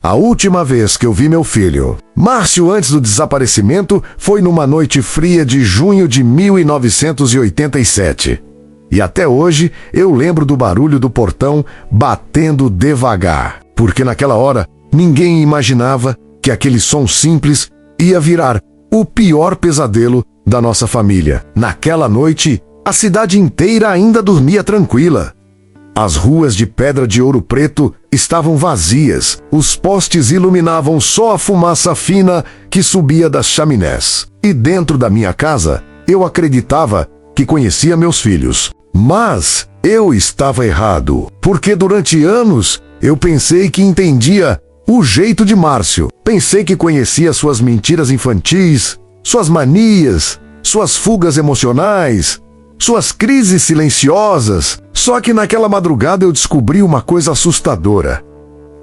A última vez que eu vi meu filho, Márcio, antes do desaparecimento, foi numa noite fria de junho de 1987. E até hoje eu lembro do barulho do portão batendo devagar, porque naquela hora ninguém imaginava que aquele som simples ia virar o pior pesadelo da nossa família. Naquela noite, a cidade inteira ainda dormia tranquila. As ruas de Pedra de Ouro Preto estavam vazias, os postes iluminavam só a fumaça fina que subia das chaminés. E dentro da minha casa, eu acreditava que conhecia meus filhos. Mas eu estava errado, porque durante anos eu pensei que entendia o jeito de Márcio. Pensei que conhecia suas mentiras infantis, suas manias, suas fugas emocionais, suas crises silenciosas. Só que naquela madrugada eu descobri uma coisa assustadora.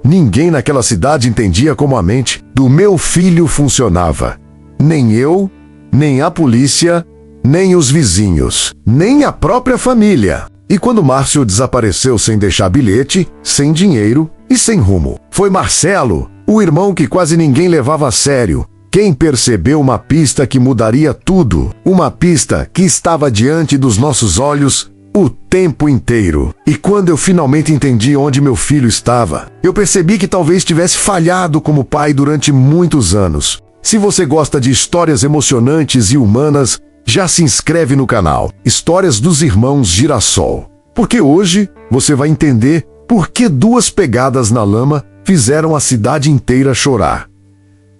Ninguém naquela cidade entendia como a mente do meu filho funcionava. Nem eu, nem a polícia, nem os vizinhos, nem a própria família. E quando Márcio desapareceu sem deixar bilhete, sem dinheiro e sem rumo, foi Marcelo, o irmão que quase ninguém levava a sério, quem percebeu uma pista que mudaria tudo. Uma pista que estava diante dos nossos olhos o tempo inteiro. E quando eu finalmente entendi onde meu filho estava, eu percebi que talvez tivesse falhado como pai durante muitos anos. Se você gosta de histórias emocionantes e humanas, já se inscreve no canal Histórias dos Irmãos Girassol. Porque hoje você vai entender por que duas pegadas na lama fizeram a cidade inteira chorar.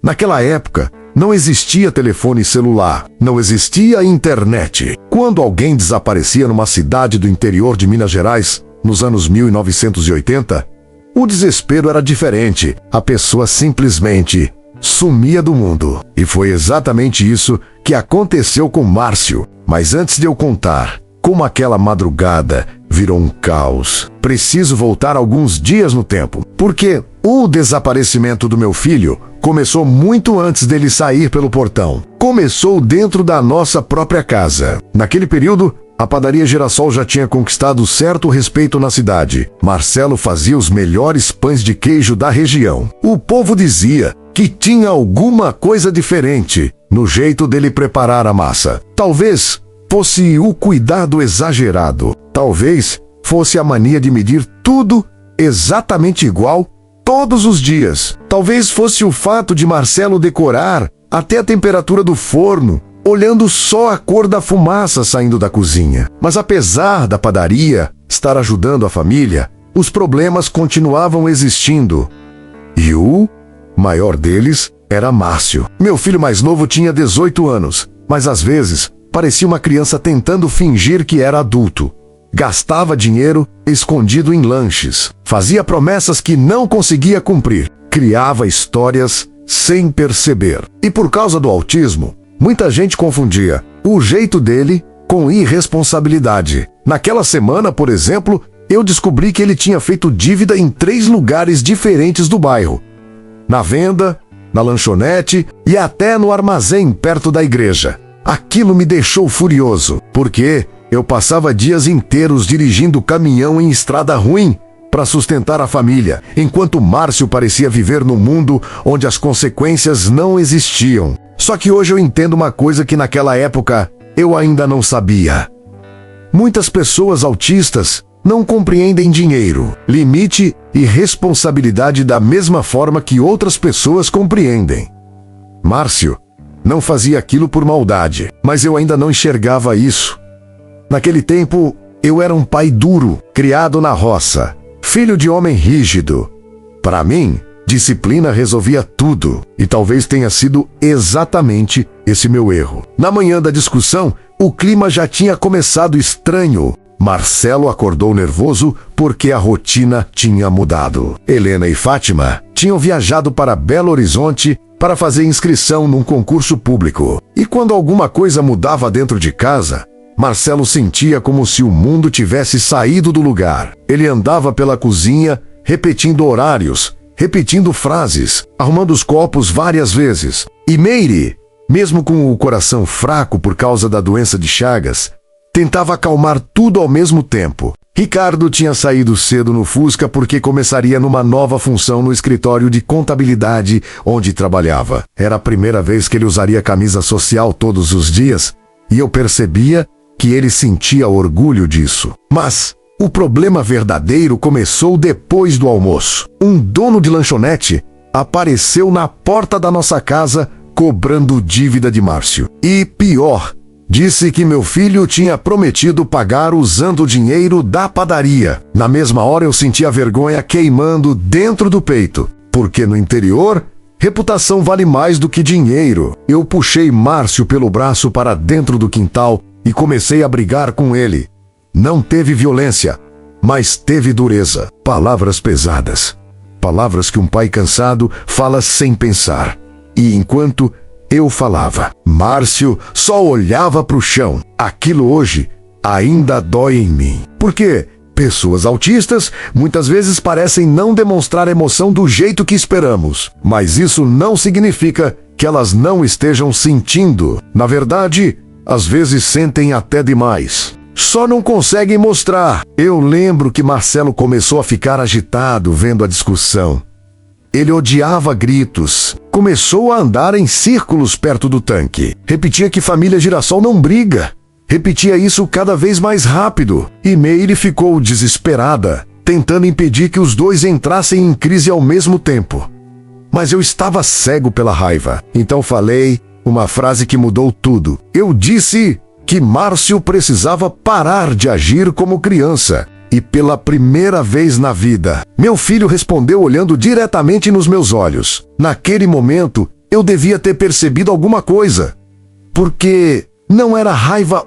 Naquela época, não existia telefone celular, não existia internet. Quando alguém desaparecia numa cidade do interior de Minas Gerais, nos anos 1980, o desespero era diferente. A pessoa simplesmente sumia do mundo. E foi exatamente isso que aconteceu com Márcio. Mas antes de eu contar como aquela madrugada virou um caos, preciso voltar alguns dias no tempo, porque o desaparecimento do meu filho começou muito antes dele sair pelo portão. Começou dentro da nossa própria casa. Naquele período, a padaria Girassol já tinha conquistado certo respeito na cidade. Marcelo fazia os melhores pães de queijo da região. O povo dizia que tinha alguma coisa diferente no jeito dele preparar a massa. Talvez fosse o cuidado exagerado. Talvez fosse a mania de medir tudo exatamente igual todos os dias. Talvez fosse o fato de Marcelo decorar até a temperatura do forno, olhando só a cor da fumaça saindo da cozinha. Mas apesar da padaria estar ajudando a família, os problemas continuavam existindo. E o maior deles era Márcio. Meu filho mais novo tinha 18 anos, mas às vezes parecia uma criança tentando fingir que era adulto. Gastava dinheiro escondido em lanches, fazia promessas que não conseguia cumprir, criava histórias sem perceber. E por causa do autismo, muita gente confundia o jeito dele com irresponsabilidade. Naquela semana, por exemplo, eu descobri que ele tinha feito dívida em 3 lugares diferentes do bairro. Na venda, na lanchonete e até no armazém perto da igreja. Aquilo me deixou furioso, porque eu passava dias inteiros dirigindo caminhão em estrada ruim para sustentar a família, enquanto Márcio parecia viver num mundo onde as consequências não existiam. Só que hoje eu entendo uma coisa que naquela época eu ainda não sabia. Muitas pessoas autistas não compreendem dinheiro, limite e responsabilidade da mesma forma que outras pessoas compreendem. Márcio não fazia aquilo por maldade, mas eu ainda não enxergava isso. Naquele tempo, eu era um pai duro, criado na roça, filho de homem rígido. Para mim, disciplina resolvia tudo, e talvez tenha sido exatamente esse meu erro. Na manhã da discussão, o clima já tinha começado estranho. Marcelo acordou nervoso porque a rotina tinha mudado. Helena e Fátima tinham viajado para Belo Horizonte para fazer inscrição num concurso público. E quando alguma coisa mudava dentro de casa, Marcelo sentia como se o mundo tivesse saído do lugar. Ele andava pela cozinha, repetindo horários, repetindo frases, arrumando os copos várias vezes. E Meire, mesmo com o coração fraco por causa da doença de Chagas, tentava acalmar tudo ao mesmo tempo. Ricardo tinha saído cedo no Fusca porque começaria numa nova função no escritório de contabilidade onde trabalhava. Era a primeira vez que ele usaria camisa social todos os dias e eu percebia que ele sentia orgulho disso. Mas o problema verdadeiro começou depois do almoço. Um dono de lanchonete apareceu na porta da nossa casa cobrando dívida de Márcio. E pior, disse que meu filho tinha prometido pagar usando o dinheiro da padaria. Na mesma hora eu senti a vergonha queimando dentro do peito, porque no interior, reputação vale mais do que dinheiro. Eu puxei Márcio pelo braço para dentro do quintal e comecei a brigar com ele. Não teve violência, mas teve dureza. Palavras pesadas. Palavras que um pai cansado fala sem pensar. E enquanto eu falava, Márcio só olhava para o chão. Aquilo hoje ainda dói em mim. Porque pessoas autistas muitas vezes parecem não demonstrar emoção do jeito que esperamos. Mas isso não significa que elas não estejam sentindo. Na verdade, às vezes sentem até demais. Só não conseguem mostrar. Eu lembro que Marcelo começou a ficar agitado vendo a discussão. Ele odiava gritos. Começou a andar em círculos perto do tanque. Repetia que família Girassol não briga. Repetia isso cada vez mais rápido. E Meire ficou desesperada, tentando impedir que os dois entrassem em crise ao mesmo tempo. Mas eu estava cego pela raiva. Então falei uma frase que mudou tudo. Eu disse que Márcio precisava parar de agir como criança. E pela primeira vez na vida, meu filho respondeu olhando diretamente nos meus olhos. Naquele momento, eu devia ter percebido alguma coisa. Porque não era raiva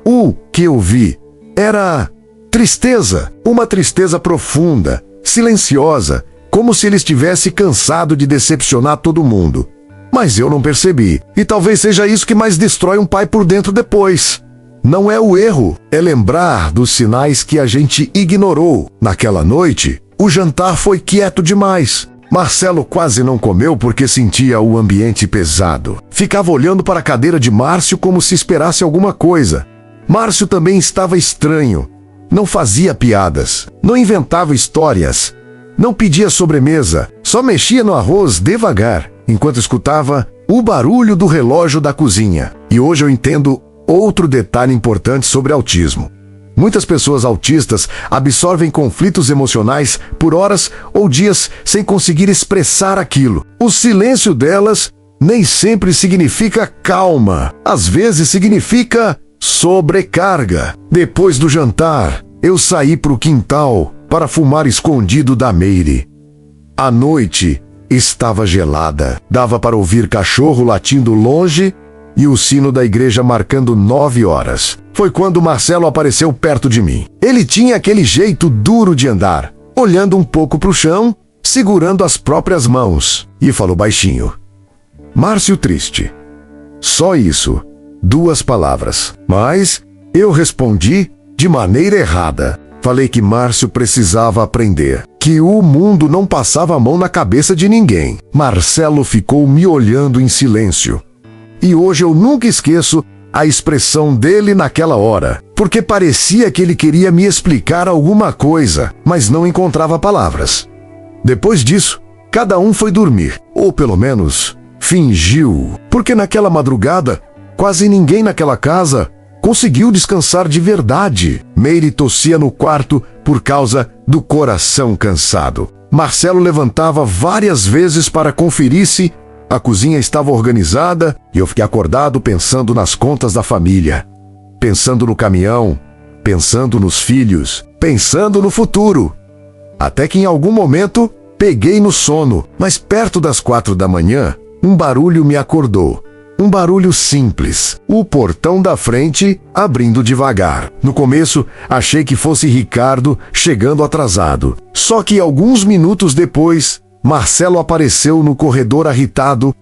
que eu vi. Era tristeza. Uma tristeza profunda, silenciosa, como se ele estivesse cansado de decepcionar todo mundo. Mas eu não percebi. E talvez seja isso que mais destrói um pai por dentro depois. Não é o erro, é lembrar dos sinais que a gente ignorou. Naquela noite, o jantar foi quieto demais. Marcelo quase não comeu porque sentia o ambiente pesado. Ficava olhando para a cadeira de Márcio como se esperasse alguma coisa. Márcio também estava estranho. Não fazia piadas, não inventava histórias, não pedia sobremesa, só mexia no arroz devagar, enquanto escutava o barulho do relógio da cozinha. E hoje eu entendo outro detalhe importante sobre autismo. Muitas pessoas autistas absorvem conflitos emocionais por horas ou dias sem conseguir expressar aquilo. O silêncio delas nem sempre significa calma. Às vezes significa sobrecarga. Depois do jantar, eu saí para o quintal para fumar escondido da Meire. A noite estava gelada. Dava para ouvir cachorro latindo longe e o sino da igreja marcando 9 horas. Foi quando Marcelo apareceu perto de mim. Ele tinha aquele jeito duro de andar, olhando um pouco para o chão, segurando as próprias mãos, e falou baixinho: Márcio triste. Só isso, 2 palavras. Mas eu respondi de maneira errada. Falei que Márcio precisava aprender, que o mundo não passava a mão na cabeça de ninguém. Marcelo ficou me olhando em silêncio. E hoje eu nunca esqueço a expressão dele naquela hora, porque parecia que ele queria me explicar alguma coisa, mas não encontrava palavras. Depois disso, cada um foi dormir, ou pelo menos fingiu, porque naquela madrugada, quase ninguém naquela casa conseguiu descansar de verdade. Meire tossia no quarto por causa do coração cansado. Marcelo levantava várias vezes para conferir se a cozinha estava organizada e eu fiquei acordado pensando nas contas da família, pensando no caminhão, pensando nos filhos, pensando no futuro. Até que em algum momento peguei no sono, mas perto das 4 da manhã, um barulho me acordou. Um barulho simples, o portão da frente abrindo devagar. No começo, achei que fosse Ricardo chegando atrasado. Só que alguns minutos depois, Marcelo apareceu no corredor irritado,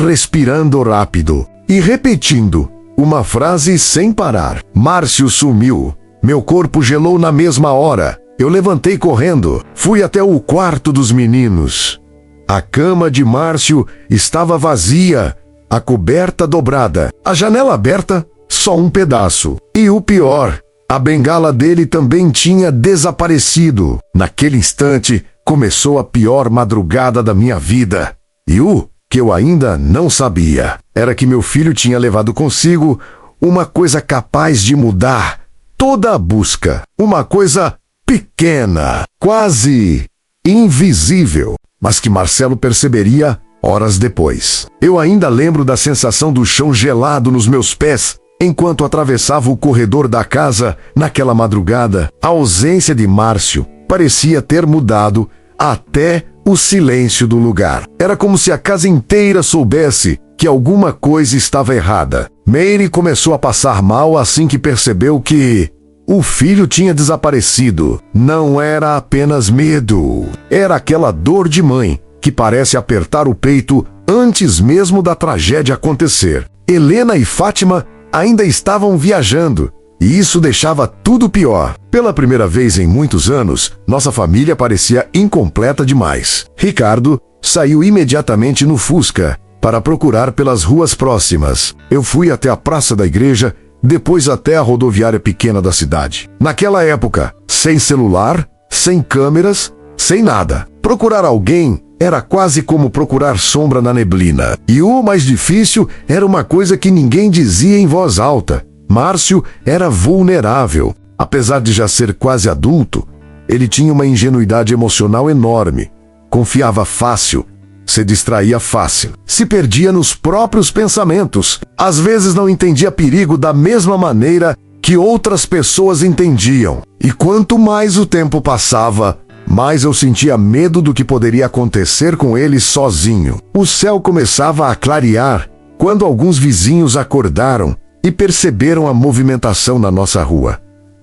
respirando rápido e repetindo uma frase sem parar. Márcio sumiu. Meu corpo gelou na mesma hora. Eu levantei correndo. Fui até o quarto dos meninos. A cama de Márcio estava vazia, a coberta dobrada, a janela aberta, só um pedaço. E o pior, A bengala dele também tinha desaparecido. Naquele instante, começou a pior madrugada da minha vida. E o que eu ainda não sabia era que meu filho tinha levado consigo uma coisa capaz de mudar toda a busca. Uma coisa pequena, quase invisível, mas que Marcelo perceberia horas depois. Eu ainda lembro da sensação do chão gelado nos meus pés enquanto atravessava o corredor da casa naquela madrugada. A ausência de Márcio parecia ter mudado até o silêncio do lugar. Era como se a casa inteira soubesse que alguma coisa estava errada. Meire começou a passar mal assim que percebeu que o filho tinha desaparecido. Não era apenas medo. Era aquela dor de mãe que parece apertar o peito antes mesmo da tragédia acontecer. Helena e Fátima ainda estavam viajando, e isso deixava tudo pior. Pela primeira vez em muitos anos, nossa família parecia incompleta demais. Ricardo saiu imediatamente no Fusca para procurar pelas ruas próximas. Eu fui até a praça da igreja, depois até a rodoviária pequena da cidade. Naquela época, sem celular, sem câmeras, sem nada. Procurar alguém era quase como procurar sombra na neblina. E o mais difícil era uma coisa que ninguém dizia em voz alta. Márcio era vulnerável. Apesar de já ser quase adulto, ele tinha uma ingenuidade emocional enorme. Confiava fácil, se distraía fácil, se perdia nos próprios pensamentos. Às vezes não entendia perigo da mesma maneira que outras pessoas entendiam. E quanto mais o tempo passava, mais eu sentia medo do que poderia acontecer com ele sozinho. O céu começava a clarear quando alguns vizinhos acordaram e perceberam a movimentação na nossa rua.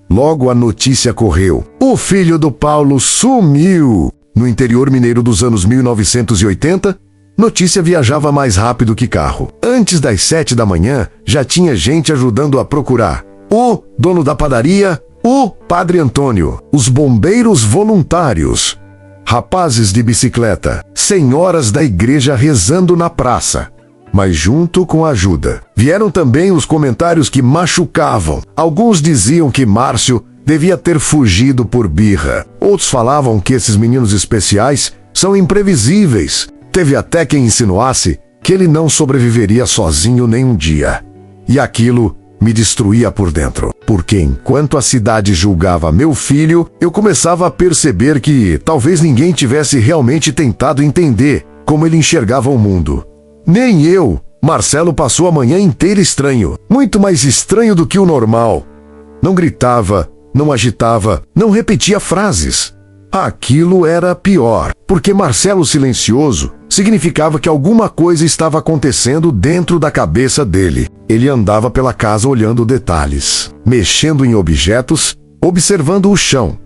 Logo a notícia correu. O filho do Paulo sumiu! No interior mineiro dos anos 1980, notícia viajava mais rápido que carro. Antes das 7 da manhã, já tinha gente ajudando a procurar. O dono da padaria, o Padre Antônio, os bombeiros voluntários, rapazes de bicicleta, senhoras da igreja rezando na praça. Mas junto com a ajuda, vieram também os comentários que machucavam. Alguns diziam que Márcio devia ter fugido por birra. Outros falavam que esses meninos especiais são imprevisíveis. Teve até quem insinuasse que ele não sobreviveria sozinho nem um dia. E aquilo me destruía por dentro, porque enquanto a cidade julgava meu filho, eu começava a perceber que talvez ninguém tivesse realmente tentado entender como ele enxergava o mundo. Nem eu. Marcelo passou a manhã inteira estranho, muito mais estranho do que o normal. Não gritava, não agitava, não repetia frases. Aquilo era pior, porque Marcelo silencioso significava que alguma coisa estava acontecendo dentro da cabeça dele. Ele andava pela casa olhando detalhes, mexendo em objetos, observando o chão,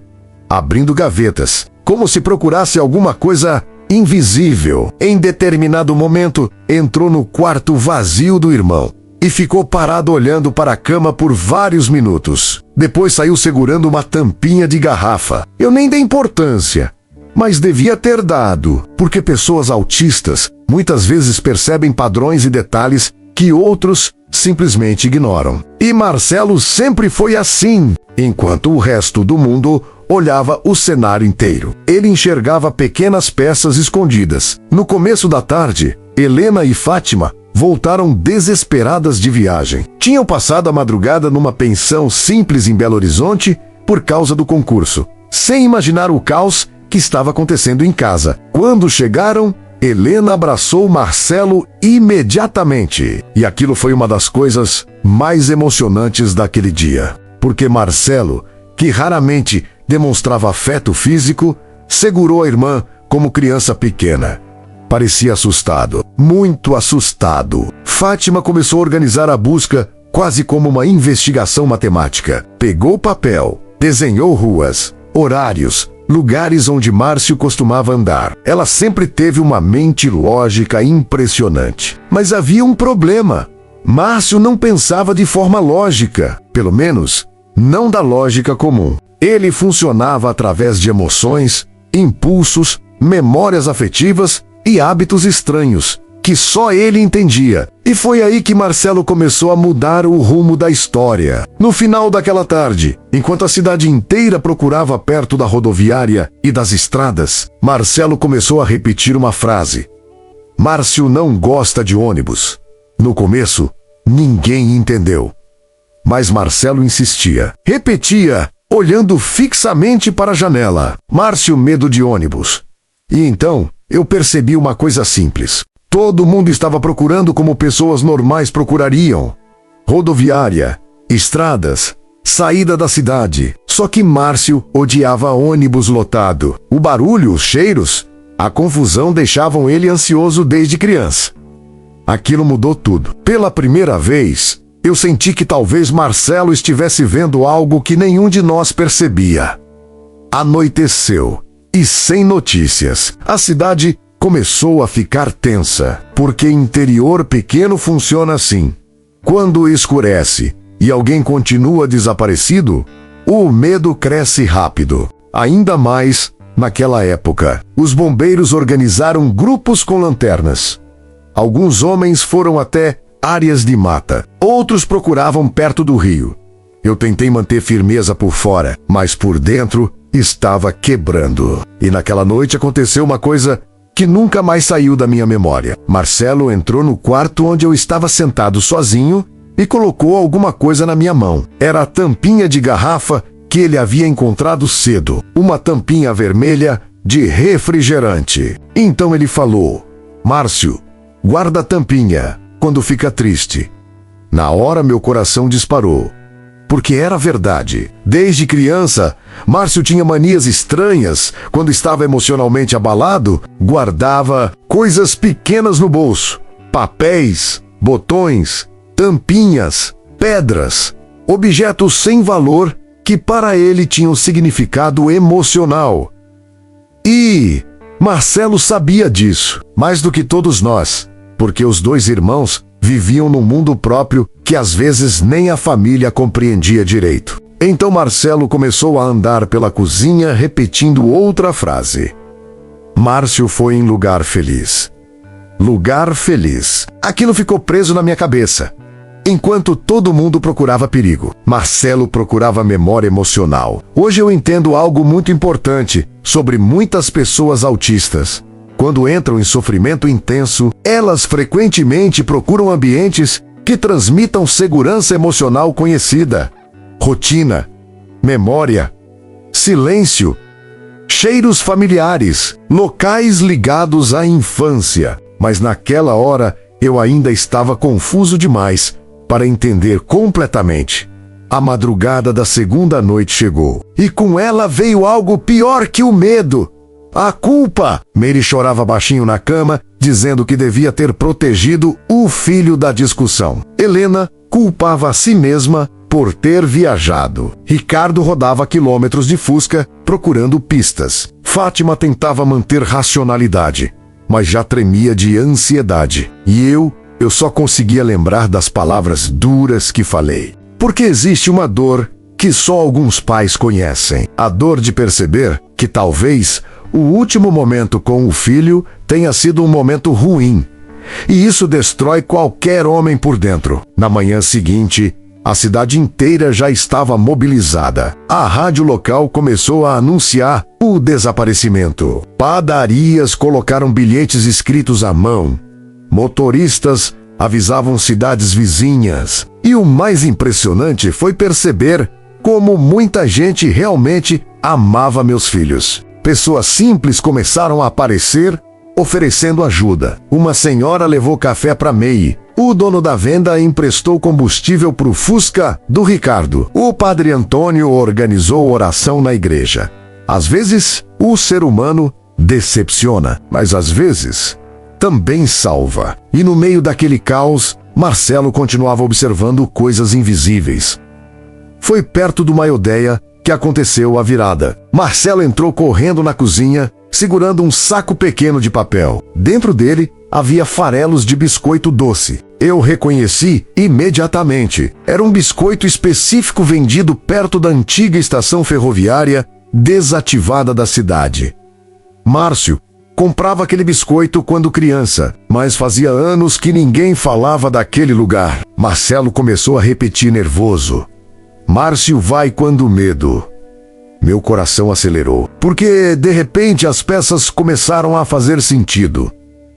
abrindo gavetas, como se procurasse alguma coisa invisível. Em determinado momento, entrou no quarto vazio do irmão e ficou parado olhando para a cama por vários minutos. Depois saiu segurando uma tampinha de garrafa. Eu nem dei importância, mas devia ter dado, porque pessoas autistas muitas vezes percebem padrões e detalhes que outros simplesmente ignoram. E Marcelo sempre foi assim, enquanto o resto do mundo olhava o cenário inteiro. Ele enxergava pequenas peças escondidas. No começo da tarde, Helena e Fátima voltaram desesperadas de viagem. Tinham passado a madrugada numa pensão simples em Belo Horizonte por causa do concurso, sem imaginar o caos que estava acontecendo em casa. Quando chegaram, Helena abraçou Marcelo imediatamente. E aquilo foi uma das coisas mais emocionantes daquele dia. Porque Marcelo, que raramente demonstrava afeto físico, segurou a irmã como criança pequena. Parecia assustado, muito assustado. Fátima começou a organizar a busca quase como uma investigação matemática. Pegou papel, desenhou ruas, horários, lugares onde Márcio costumava andar. Ela sempre teve uma mente lógica impressionante. Mas havia um problema. Márcio não pensava de forma lógica, pelo menos não da lógica comum. Ele funcionava através de emoções, impulsos, memórias afetivas e hábitos estranhos. que só ele entendia. E foi aí que Marcelo começou a mudar o rumo da história. No final daquela tarde, enquanto a cidade inteira procurava perto da rodoviária e das estradas, Marcelo começou a repetir uma frase: Márcio não gosta de ônibus. No começo, ninguém entendeu. Mas Marcelo insistia. Repetia, olhando fixamente para a janela. Márcio, medo de ônibus. E então, eu percebi uma coisa simples. Todo mundo estava procurando como pessoas normais procurariam. Rodoviária, estradas, saída da cidade. Só que Márcio odiava ônibus lotado. O barulho, os cheiros, a confusão deixavam ele ansioso desde criança. Aquilo mudou tudo. Pela primeira vez, eu senti que talvez Marcelo estivesse vendo algo que nenhum de nós percebia. Anoiteceu, e sem notícias, a cidade começou a ficar tensa, porque interior pequeno funciona assim. Quando escurece e alguém continua desaparecido, o medo cresce rápido. Ainda mais naquela época. Os bombeiros organizaram grupos com lanternas. Alguns homens foram até áreas de mata. Outros procuravam perto do rio. Eu tentei manter firmeza por fora, mas por dentro estava quebrando. E naquela noite aconteceu uma coisa que nunca mais saiu da minha memória. Marcelo entrou no quarto onde eu estava sentado sozinho e colocou alguma coisa na minha mão. Era a tampinha de garrafa que ele havia encontrado cedo. Uma tampinha vermelha de refrigerante. Então ele falou: Márcio, guarda a tampinha quando fica triste. Na hora meu coração disparou. Porque era verdade. Desde criança, Márcio tinha manias estranhas. Quando estava emocionalmente abalado, guardava coisas pequenas no bolso. Papéis, botões, tampinhas, pedras, objetos sem valor que para ele tinham significado emocional. E Marcelo sabia disso, mais do que todos nós, porque os dois irmãos viviam num mundo próprio que às vezes nem a família compreendia direito. Então Marcelo começou a andar pela cozinha repetindo outra frase. Márcio foi em lugar feliz. Lugar feliz. Aquilo ficou preso na minha cabeça. Enquanto todo mundo procurava perigo, Marcelo procurava memória emocional. Hoje eu entendo algo muito importante sobre muitas pessoas autistas. Quando entram em sofrimento intenso, elas frequentemente procuram ambientes que transmitam segurança emocional conhecida, rotina, memória, silêncio, cheiros familiares, locais ligados à infância. Mas naquela hora eu ainda estava confuso demais para entender completamente. A madrugada da segunda noite chegou, e com ela veio algo pior que o medo. A culpa! Mary chorava baixinho na cama, dizendo que devia ter protegido o filho da discussão. Helena culpava a si mesma por ter viajado. Ricardo rodava quilômetros de Fusca procurando pistas. Fátima tentava manter racionalidade, mas já tremia de ansiedade. E eu só conseguia lembrar das palavras duras que falei. Porque existe uma dor que só alguns pais conhecem. A dor de perceber que talvez o último momento com o filho tenha sido um momento ruim. E isso destrói qualquer homem por dentro. Na manhã seguinte, a cidade inteira já estava mobilizada. A rádio local começou a anunciar o desaparecimento. Padarias colocaram bilhetes escritos à mão. Motoristas avisavam cidades vizinhas. E o mais impressionante foi perceber como muita gente realmente amava meus filhos. Pessoas simples começaram a aparecer, oferecendo ajuda. Uma senhora levou café para May. O dono da venda emprestou combustível para o Fusca do Ricardo. O padre Antônio organizou oração na igreja. Às vezes, o ser humano decepciona, mas às vezes também salva. E no meio daquele caos, Marcelo continuava observando coisas invisíveis. Foi perto de uma aldeia que aconteceu a virada. Marcelo entrou correndo na cozinha, segurando um saco pequeno de papel. Dentro dele havia farelos de biscoito doce. Eu reconheci imediatamente. Era um biscoito específico vendido perto da antiga estação ferroviária desativada da cidade. Márcio comprava aquele biscoito quando criança, mas fazia anos que ninguém falava daquele lugar. Marcelo começou a repetir nervoso: Márcio vai quando medo. Meu coração acelerou, porque de repente as peças começaram a fazer sentido.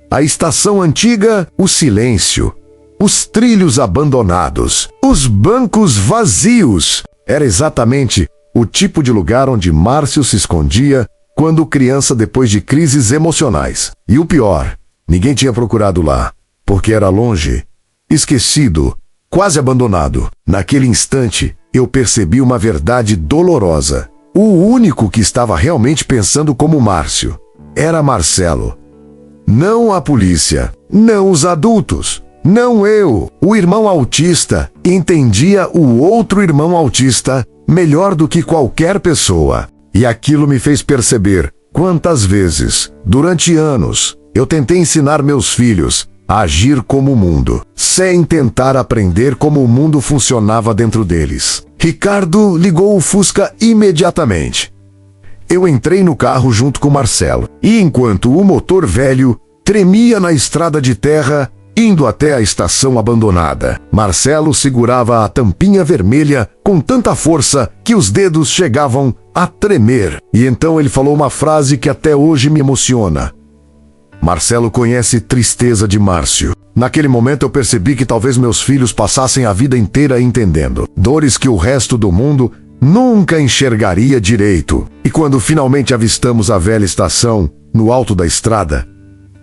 A estação antiga, o silêncio, os trilhos abandonados, os bancos vazios. Era exatamente o tipo de lugar onde Márcio se escondia quando criança depois de crises emocionais. E o pior, ninguém tinha procurado lá, porque era longe, esquecido, quase abandonado. Naquele instante, eu percebi uma verdade dolorosa. O único que estava realmente pensando como Márcio era Marcelo. Não a polícia, não os adultos, não eu. O irmão autista entendia o outro irmão autista melhor do que qualquer pessoa. E aquilo me fez perceber quantas vezes, durante anos, eu tentei ensinar meus filhos a agir como o mundo, sem tentar aprender como o mundo funcionava dentro deles. Ricardo ligou o Fusca imediatamente. Eu entrei no carro junto com Marcelo, e enquanto o motor velho tremia na estrada de terra, indo até a estação abandonada, Marcelo segurava a tampinha vermelha com tanta força que os dedos chegavam a tremer. E então ele falou uma frase que até hoje me emociona. Marcelo conhece tristeza de Márcio. Naquele momento eu percebi que talvez meus filhos passassem a vida inteira entendendo dores que o resto do mundo nunca enxergaria direito. E quando finalmente avistamos a velha estação, no alto da estrada,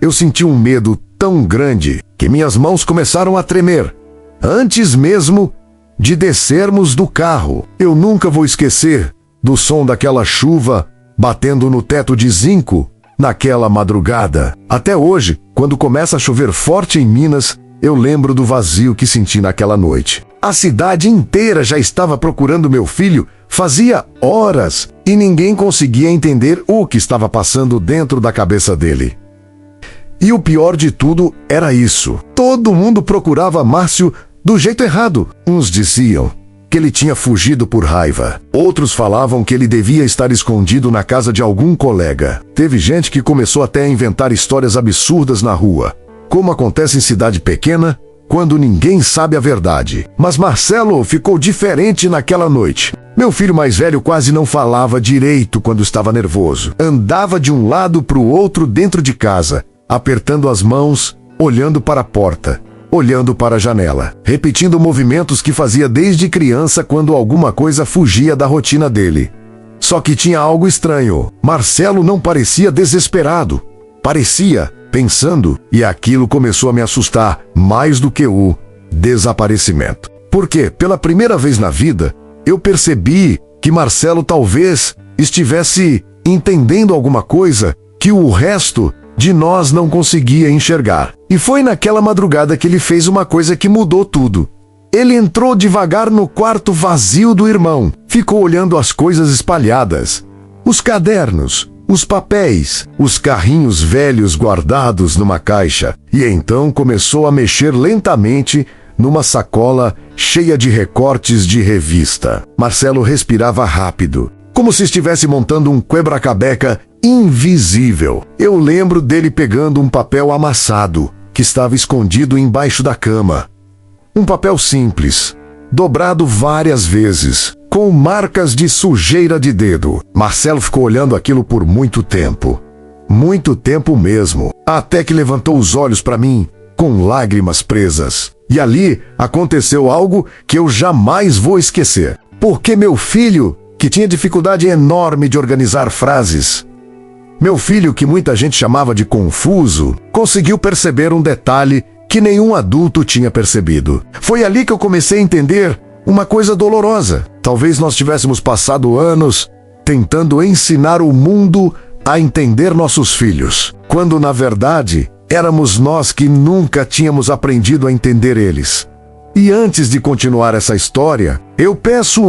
eu senti um medo tão grande que minhas mãos começaram a tremer. Antes mesmo de descermos do carro, eu nunca vou esquecer do som daquela chuva batendo no teto de zinco naquela madrugada. Até hoje, quando começa a chover forte em Minas, eu lembro do vazio que senti naquela noite. A cidade inteira já estava procurando meu filho fazia horas e ninguém conseguia entender o que estava passando dentro da cabeça dele. E o pior de tudo era isso. Todo mundo procurava Márcio do jeito errado. Uns diziam que ele tinha fugido por raiva. Outros falavam que ele devia estar escondido na casa de algum colega. Teve gente que começou até a inventar histórias absurdas na rua, como acontece em cidade pequena, quando ninguém sabe a verdade. Mas Marcelo ficou diferente naquela noite. Meu filho mais velho quase não falava direito quando estava nervoso. Andava de um lado para o outro dentro de casa, apertando as mãos, olhando para a porta, olhando para a janela, repetindo movimentos que fazia desde criança quando alguma coisa fugia da rotina dele. Só que tinha algo estranho. Marcelo não parecia desesperado. Parecia pensando, e aquilo começou a me assustar mais do que o desaparecimento. Porque, pela primeira vez na vida, eu percebi que Marcelo talvez estivesse entendendo alguma coisa que o resto de nós não conseguia enxergar. E foi naquela madrugada que ele fez uma coisa que mudou tudo. Ele entrou devagar no quarto vazio do irmão, ficou olhando as coisas espalhadas, os cadernos, os papéis, os carrinhos velhos guardados numa caixa, e então começou a mexer lentamente numa sacola cheia de recortes de revista. Marcelo respirava rápido, como se estivesse montando um quebra-cabeça invisível. Eu lembro dele pegando um papel amassado que estava escondido embaixo da cama. Um papel simples, dobrado várias vezes, com marcas de sujeira de dedo. Marcelo ficou olhando aquilo por muito tempo mesmo, até que levantou os olhos para mim, com lágrimas presas. E ali aconteceu algo que eu jamais vou esquecer. Porque meu filho, que tinha dificuldade enorme de organizar frases, meu filho, que muita gente chamava de confuso, conseguiu perceber um detalhe que nenhum adulto tinha percebido. Foi ali que eu comecei a entender uma coisa dolorosa. Talvez nós tivéssemos passado anos tentando ensinar o mundo a entender nossos filhos, quando na verdade éramos nós que nunca tínhamos aprendido a entender eles. E antes de continuar essa história, eu peço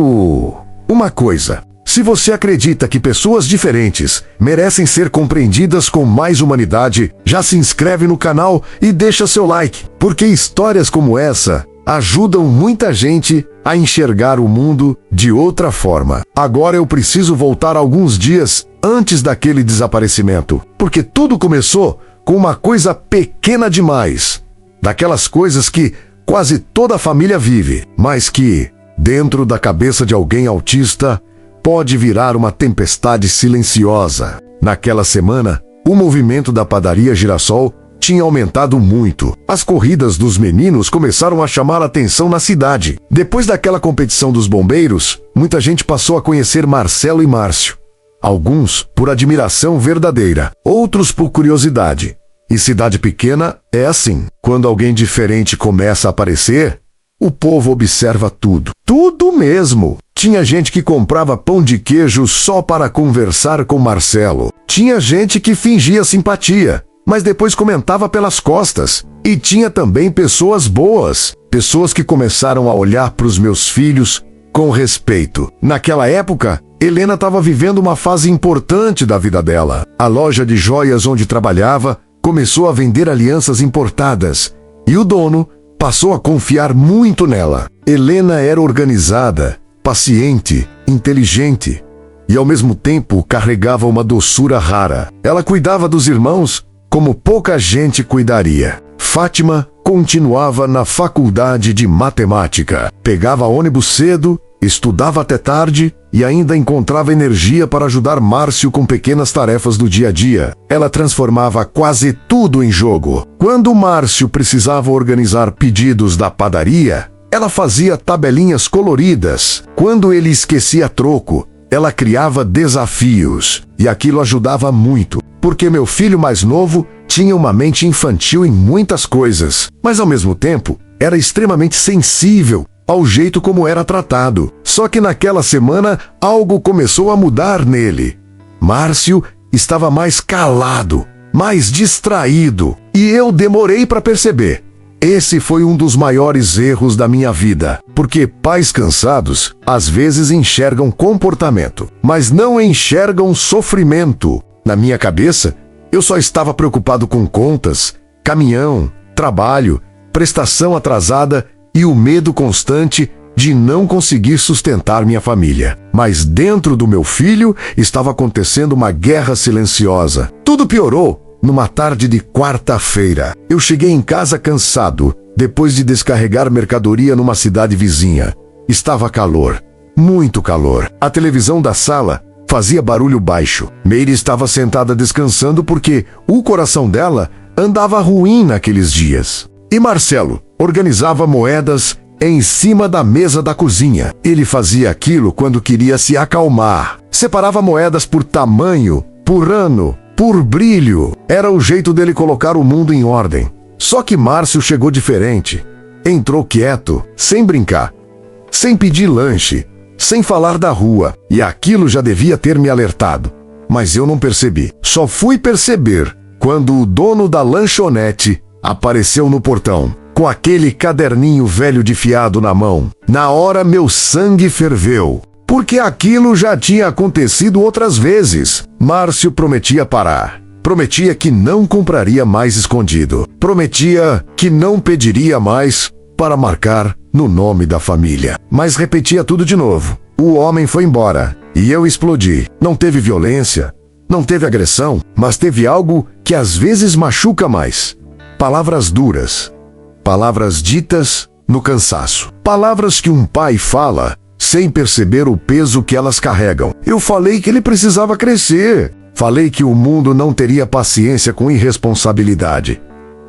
uma coisa. Se você acredita que pessoas diferentes merecem ser compreendidas com mais humanidade, já se inscreve no canal e deixa seu like, porque histórias como essa ajudam muita gente a enxergar o mundo de outra forma. Agora eu preciso voltar alguns dias antes daquele desaparecimento. Porque tudo começou com uma coisa pequena demais. Daquelas coisas que quase toda a família vive, mas que, dentro da cabeça de alguém autista, pode virar uma tempestade silenciosa. Naquela semana, o movimento da padaria Girassol tinha aumentado muito. As corridas dos meninos começaram a chamar a atenção na cidade. Depois daquela competição dos bombeiros, muita gente passou a conhecer Marcelo e Márcio. Alguns por admiração verdadeira, outros por curiosidade. E cidade pequena é assim. Quando alguém diferente começa a aparecer, o povo observa tudo. Tudo mesmo. Tinha gente que comprava pão de queijo só para conversar com Marcelo. Tinha gente que fingia simpatia, mas depois comentava pelas costas. E tinha também pessoas boas, pessoas que começaram a olhar para os meus filhos com respeito. Naquela época, Helena estava vivendo uma fase importante da vida dela. A loja de joias onde trabalhava começou a vender alianças importadas e o dono passou a confiar muito nela. Helena era organizada, paciente, inteligente e ao mesmo tempo carregava uma doçura rara. Ela cuidava dos irmãos como pouca gente cuidaria. Fátima continuava na faculdade de matemática. Pegava ônibus cedo, estudava até tarde e ainda encontrava energia para ajudar Márcio com pequenas tarefas do dia a dia. Ela transformava quase tudo em jogo. Quando Márcio precisava organizar pedidos da padaria, ela fazia tabelinhas coloridas. Quando ele esquecia troco, ela criava desafios. E aquilo ajudava muito, porque meu filho mais novo tinha uma mente infantil em muitas coisas, mas ao mesmo tempo era extremamente sensível ao jeito como era tratado. Só que naquela semana algo começou a mudar nele. Márcio estava mais calado, mais distraído, e eu demorei para perceber. Esse foi um dos maiores erros da minha vida, porque pais cansados às vezes enxergam comportamento, mas não enxergam sofrimento. Na minha cabeça, eu só estava preocupado com contas, caminhão, trabalho, prestação atrasada e o medo constante de não conseguir sustentar minha família. Mas dentro do meu filho estava acontecendo uma guerra silenciosa. Tudo piorou numa tarde de quarta-feira. Eu cheguei em casa cansado, depois de descarregar mercadoria numa cidade vizinha. Estava calor, muito calor. A televisão da sala fazia barulho baixo. Meire estava sentada descansando porque o coração dela andava ruim naqueles dias. E Marcelo organizava moedas em cima da mesa da cozinha. Ele fazia aquilo quando queria se acalmar. Separava moedas por tamanho, por ano, por brilho. Era o jeito dele colocar o mundo em ordem. Só que Márcio chegou diferente. Entrou quieto, sem brincar, sem pedir lanche, sem falar da rua. E aquilo já devia ter me alertado. Mas eu não percebi. Só fui perceber quando o dono da lanchonete apareceu no portão, com aquele caderninho velho de fiado na mão. Na hora meu sangue ferveu, porque aquilo já tinha acontecido outras vezes. Márcio prometia parar. Prometia que não compraria mais escondido. Prometia que não pediria mais para marcar no nome da família. Mas repetia tudo de novo. O homem foi embora e eu explodi. Não teve violência, não teve agressão, mas teve algo que às vezes machuca mais. Palavras duras. Palavras ditas no cansaço. Palavras que um pai fala sem perceber o peso que elas carregam. Eu falei que ele precisava crescer. Falei que o mundo não teria paciência com irresponsabilidade.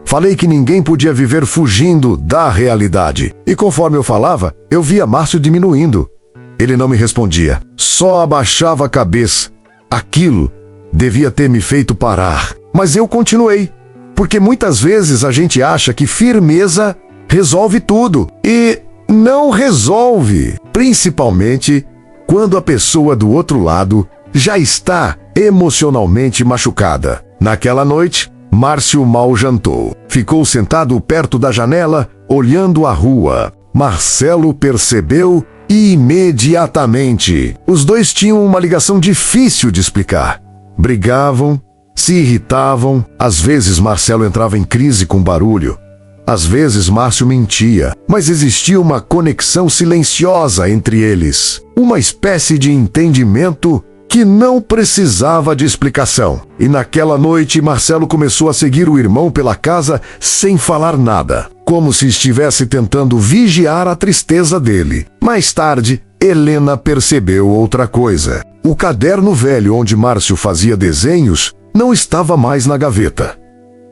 Falei que ninguém podia viver fugindo da realidade. E conforme eu falava, eu via Márcio diminuindo. Ele não me respondia, só abaixava a cabeça. Aquilo devia ter me feito parar. Mas eu continuei. Porque muitas vezes a gente acha que firmeza resolve tudo. E não resolve. Principalmente quando a pessoa do outro lado já está emocionalmente machucada. Naquela noite, Márcio mal jantou. Ficou sentado perto da janela, olhando a rua. Marcelo percebeu imediatamente. Os dois tinham uma ligação difícil de explicar. Brigavam, se irritavam. Às vezes Marcelo entrava em crise com barulho. Às vezes Márcio mentia, mas existia uma conexão silenciosa entre eles. Uma espécie de entendimento que não precisava de explicação. E naquela noite, Marcelo começou a seguir o irmão pela casa sem falar nada, como se estivesse tentando vigiar a tristeza dele. Mais tarde, Helena percebeu outra coisa. O caderno velho onde Márcio fazia desenhos não estava mais na gaveta.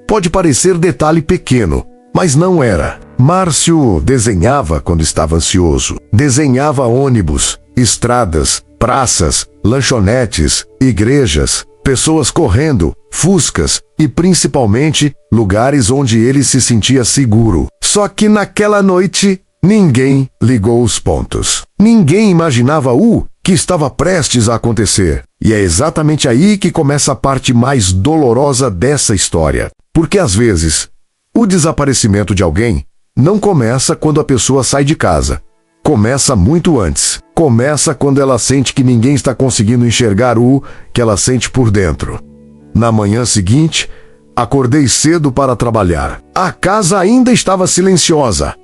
Pode parecer detalhe pequeno, mas não era. Márcio desenhava quando estava ansioso. Desenhava ônibus, estradas, praças, lanchonetes, igrejas, pessoas correndo, fuscas e, principalmente, lugares onde ele se sentia seguro. Só que naquela noite, ninguém ligou os pontos. Ninguém imaginava o que estava prestes a acontecer. E é exatamente aí que começa a parte mais dolorosa dessa história. Porque, às vezes, o desaparecimento de alguém não começa quando a pessoa sai de casa. Começa muito antes. Começa quando ela sente que ninguém está conseguindo enxergar o que ela sente por dentro. Na manhã seguinte, acordei cedo para trabalhar. A casa ainda estava silenciosa.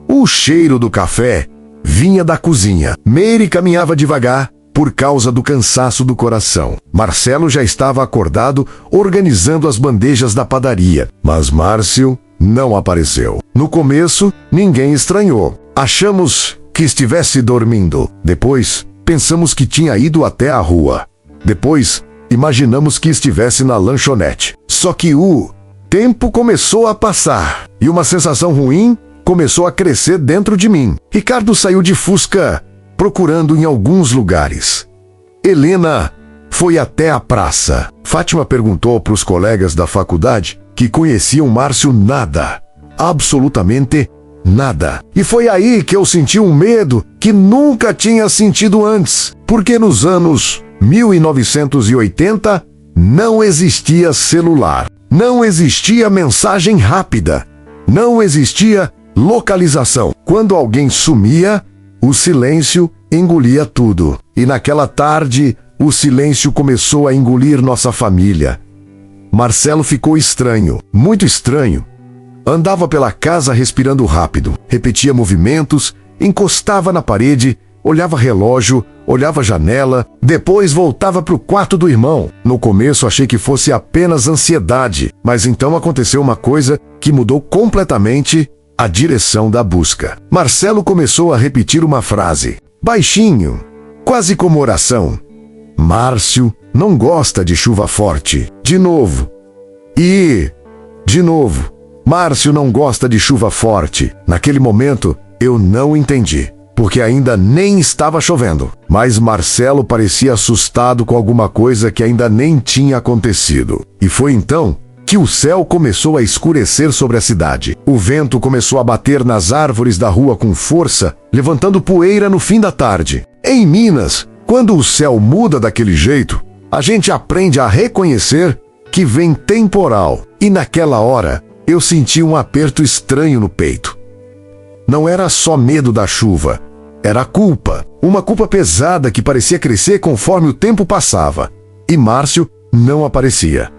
O cheiro do café vinha da cozinha. Meire caminhava devagar por causa do cansaço do coração. Marcelo já estava acordado, organizando as bandejas da padaria. Mas Márcio não apareceu. No começo, ninguém estranhou. Achamos que estivesse dormindo. Depois, pensamos que tinha ido até a rua. Depois, imaginamos que estivesse na lanchonete. Só que o tempo começou a passar e uma sensação ruim começou a crescer dentro de mim. Ricardo saiu de Fusca procurando em alguns lugares. Helena foi até a praça. Fátima perguntou para os colegas da faculdade que conheciam Márcio nada. Absolutamente nada. E foi aí que eu senti um medo que nunca tinha sentido antes. Porque nos anos 1980 não existia celular. Não existia mensagem rápida. Não existia localização. Quando alguém sumia, o silêncio engolia tudo. E naquela tarde, o silêncio começou a engolir nossa família. Marcelo ficou estranho, muito estranho. Andava pela casa respirando rápido, repetia movimentos, encostava na parede, olhava relógio, olhava janela, depois voltava para o quarto do irmão. No começo achei que fosse apenas ansiedade, mas então aconteceu uma coisa que mudou completamente a direção da busca. Marcelo começou a repetir uma frase, baixinho, quase como oração. Márcio não gosta de chuva forte. De novo. E, de novo. Márcio não gosta de chuva forte. Naquele momento, eu não entendi, porque ainda nem estava chovendo. Mas Marcelo parecia assustado com alguma coisa que ainda nem tinha acontecido. E foi então que o céu começou a escurecer sobre a cidade. O vento começou a bater nas árvores da rua com força, levantando poeira no fim da tarde. Em Minas, quando o céu muda daquele jeito, a gente aprende a reconhecer que vem temporal. E naquela hora, eu senti um aperto estranho no peito. Não era só medo da chuva, era culpa. Uma culpa pesada que parecia crescer conforme o tempo passava. E Márcio não aparecia.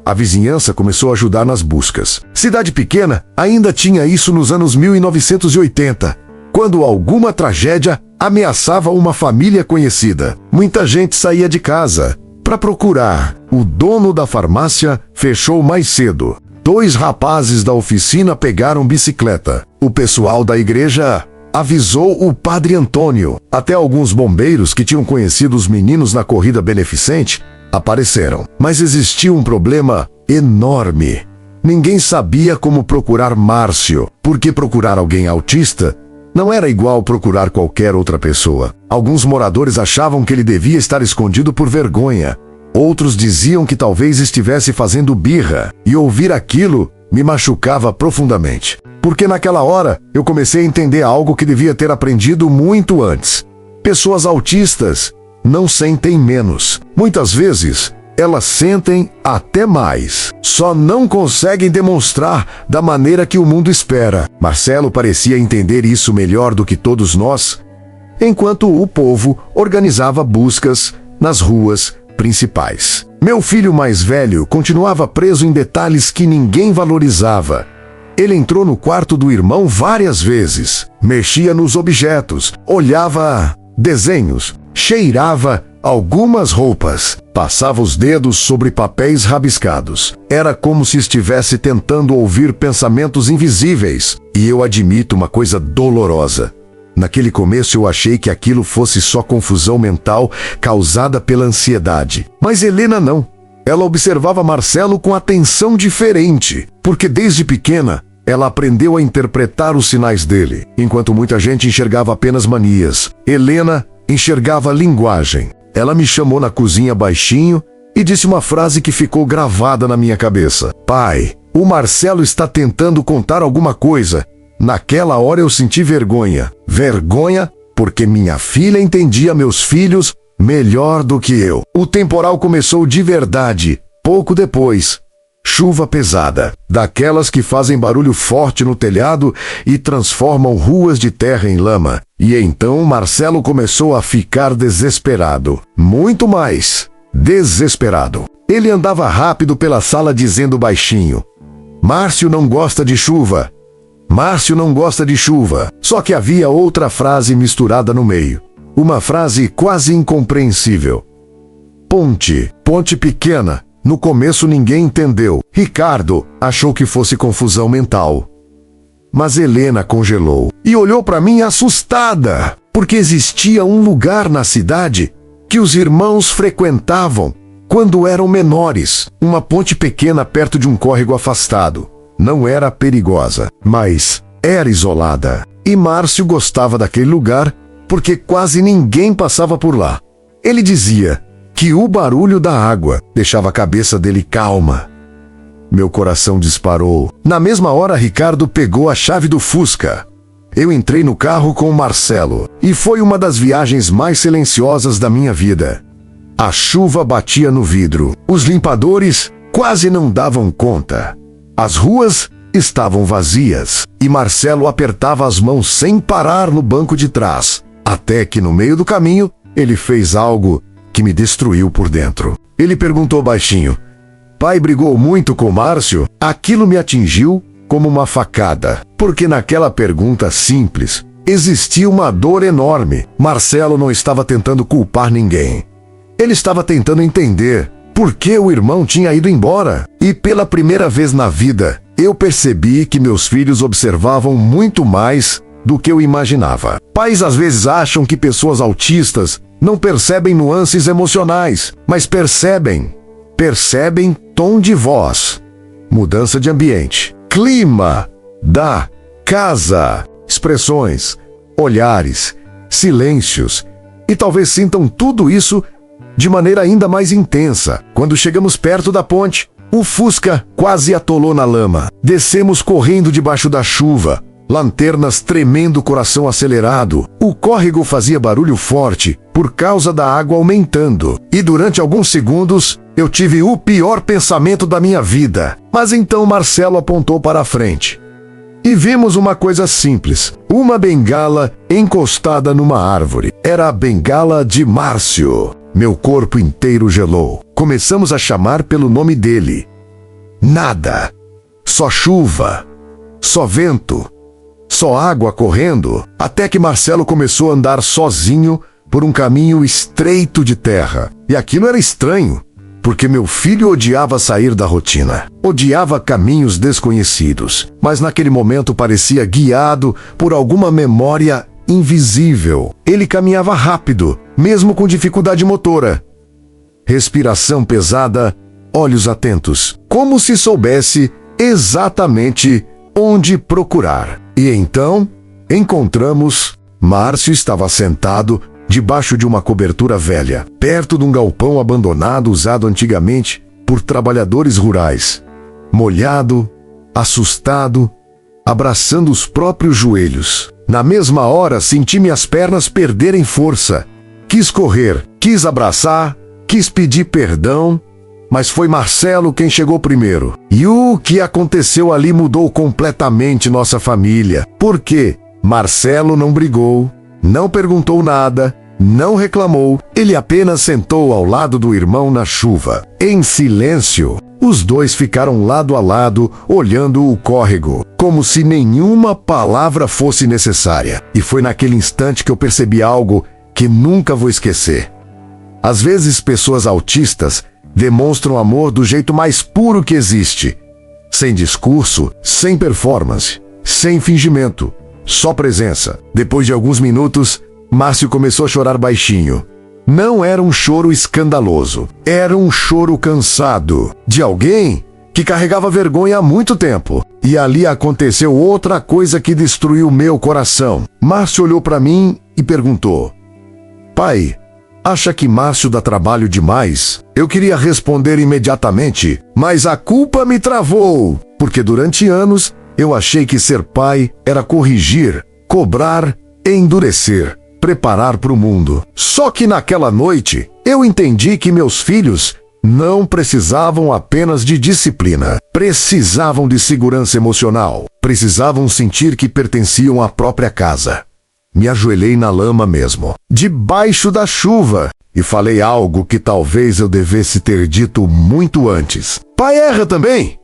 A vizinhança começou a ajudar nas buscas. Cidade pequena ainda tinha isso nos anos 1980, quando alguma tragédia ameaçava uma família conhecida. Muita gente saía de casa para procurar. O dono da farmácia fechou mais cedo. 2 rapazes da oficina pegaram bicicleta. O pessoal da igreja avisou o padre Antônio. Até alguns bombeiros que tinham conhecido os meninos na corrida beneficente apareceram. Mas existia um problema enorme. Ninguém sabia como procurar Márcio, porque procurar alguém autista não era igual procurar qualquer outra pessoa. Alguns moradores achavam que ele devia estar escondido por vergonha. Outros diziam que talvez estivesse fazendo birra, e ouvir aquilo me machucava profundamente. Porque naquela hora eu comecei a entender algo que devia ter aprendido muito antes. Pessoas autistas não sentem menos. Muitas vezes, elas sentem até mais. Só não conseguem demonstrar da maneira que o mundo espera. Marcelo parecia entender isso melhor do que todos nós, enquanto o povo organizava buscas nas ruas principais. Meu filho mais velho continuava preso em detalhes que ninguém valorizava. Ele entrou no quarto do irmão várias vezes, mexia nos objetos, olhava desenhos, cheirava algumas roupas. Passava os dedos sobre papéis rabiscados. Era como se estivesse tentando ouvir pensamentos invisíveis. E eu admito uma coisa dolorosa. Naquele começo eu achei que aquilo fosse só confusão mental causada pela ansiedade. Mas Helena não. Ela observava Marcelo com atenção diferente, porque desde pequena ela aprendeu a interpretar os sinais dele. Enquanto muita gente enxergava apenas manias, Helena enxergava linguagem. Ela me chamou na cozinha baixinho e disse uma frase que ficou gravada na minha cabeça. Pai, o Marcelo está tentando contar alguma coisa. Naquela hora eu senti vergonha. Vergonha porque minha filha entendia meus filhos melhor do que eu. O temporal começou de verdade, pouco depois. Chuva pesada, daquelas que fazem barulho forte no telhado e transformam ruas de terra em lama. E então Marcelo começou a ficar desesperado. Muito mais desesperado. Ele andava rápido pela sala dizendo baixinho: Márcio não gosta de chuva. Márcio não gosta de chuva. Só que havia outra frase misturada no meio. Uma frase quase incompreensível. Ponte. Ponte pequena. No começo ninguém entendeu. Ricardo achou que fosse confusão mental. Mas Helena congelou e olhou para mim assustada, porque existia um lugar na cidade que os irmãos frequentavam quando eram menores. Uma ponte pequena perto de um córrego afastado. Não era perigosa, mas era isolada. E Márcio gostava daquele lugar porque quase ninguém passava por lá. Ele dizia que o barulho da água deixava a cabeça dele calma. Meu coração disparou. Na mesma hora, Ricardo pegou a chave do Fusca. Eu entrei no carro com o Marcelo e foi uma das viagens mais silenciosas da minha vida. A chuva batia no vidro. Os limpadores quase não davam conta. As ruas estavam vazias e Marcelo apertava as mãos sem parar no banco de trás. Até que no meio do caminho, ele fez algo que me destruiu por dentro. Ele perguntou baixinho: Pai brigou muito com Márcio? Aquilo me atingiu como uma facada, porque naquela pergunta simples existia uma dor enorme. Marcelo não estava tentando culpar ninguém. Ele estava tentando entender por que o irmão tinha ido embora. E pela primeira vez na vida, eu percebi que meus filhos observavam muito mais do que eu imaginava. Pais às vezes acham que pessoas autistas não percebem nuances emocionais, mas percebem tom de voz, mudança de ambiente, clima da casa, expressões, olhares, silêncios, e talvez sintam tudo isso de maneira ainda mais intensa. Quando chegamos perto da ponte, o Fusca quase atolou na lama. Descemos correndo debaixo da chuva, lanternas tremendo, coração acelerado. O córrego fazia barulho forte por causa da água aumentando. E durante alguns segundos, eu tive o pior pensamento da minha vida. Mas então Marcelo apontou para a frente. E vimos uma coisa simples. Uma bengala encostada numa árvore. Era a bengala de Márcio. Meu corpo inteiro gelou. Começamos a chamar pelo nome dele. Nada. Só chuva. Só vento. Só água correndo, até que Marcelo começou a andar sozinho por um caminho estreito de terra. E aquilo era estranho, porque meu filho odiava sair da rotina. Odiava caminhos desconhecidos, mas naquele momento parecia guiado por alguma memória invisível. Ele caminhava rápido, mesmo com dificuldade motora. Respiração pesada, olhos atentos, como se soubesse exatamente onde procurar. E então, encontramos... Márcio estava sentado debaixo de uma cobertura velha, perto de um galpão abandonado usado antigamente por trabalhadores rurais. Molhado, assustado, abraçando os próprios joelhos. Na mesma hora, senti minhas pernas perderem força. Quis correr, quis abraçar, quis pedir perdão, mas foi Marcelo quem chegou primeiro. E o que aconteceu ali mudou completamente nossa família. Por quê? Marcelo não brigou, não perguntou nada, não reclamou. Ele apenas sentou ao lado do irmão na chuva. Em silêncio, os dois ficaram lado a lado, olhando o córrego, como se nenhuma palavra fosse necessária. E foi naquele instante que eu percebi algo que nunca vou esquecer. Às vezes, pessoas autistas demonstram amor do jeito mais puro que existe. Sem discurso, sem performance, sem fingimento, só presença. Depois de alguns minutos, Márcio começou a chorar baixinho. Não era um choro escandaloso, era um choro cansado, de alguém que carregava vergonha há muito tempo. E ali aconteceu outra coisa que destruiu meu coração. Márcio olhou para mim e perguntou: pai, acha que Márcio dá trabalho demais? Eu queria responder imediatamente, mas a culpa me travou, porque durante anos eu achei que ser pai era corrigir, cobrar e endurecer, preparar para o mundo. Só que naquela noite eu entendi que meus filhos não precisavam apenas de disciplina, precisavam de segurança emocional, precisavam sentir que pertenciam à própria casa. Me ajoelhei na lama mesmo, debaixo da chuva, e falei algo que talvez eu devesse ter dito muito antes. Pai erra também?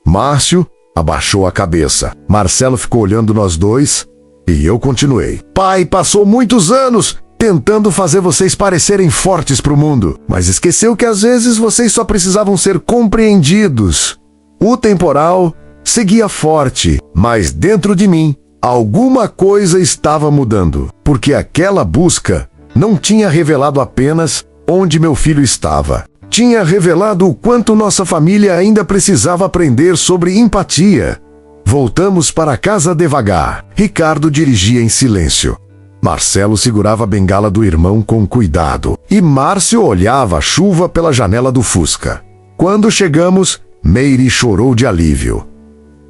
Márcio abaixou a cabeça. Marcelo ficou olhando nós dois e eu continuei. Pai passou muitos anos tentando fazer vocês parecerem fortes para o mundo, mas esqueceu que às vezes vocês só precisavam ser compreendidos. O temporal seguia forte, mas dentro de mim, alguma coisa estava mudando, porque aquela busca não tinha revelado apenas onde meu filho estava. Tinha revelado o quanto nossa família ainda precisava aprender sobre empatia. Voltamos para casa devagar. Ricardo dirigia em silêncio. Marcelo segurava a bengala do irmão com cuidado. E Márcio olhava a chuva pela janela do Fusca. Quando chegamos, Meire chorou de alívio.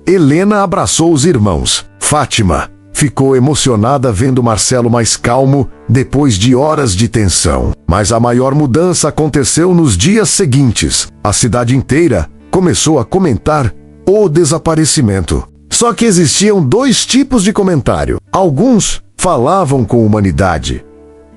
Helena abraçou os irmãos. Fátima ficou emocionada vendo Marcelo mais calmo depois de horas de tensão. Mas a maior mudança aconteceu nos dias seguintes. A cidade inteira começou a comentar o desaparecimento. Só que existiam dois tipos de comentário. Alguns falavam com humanidade,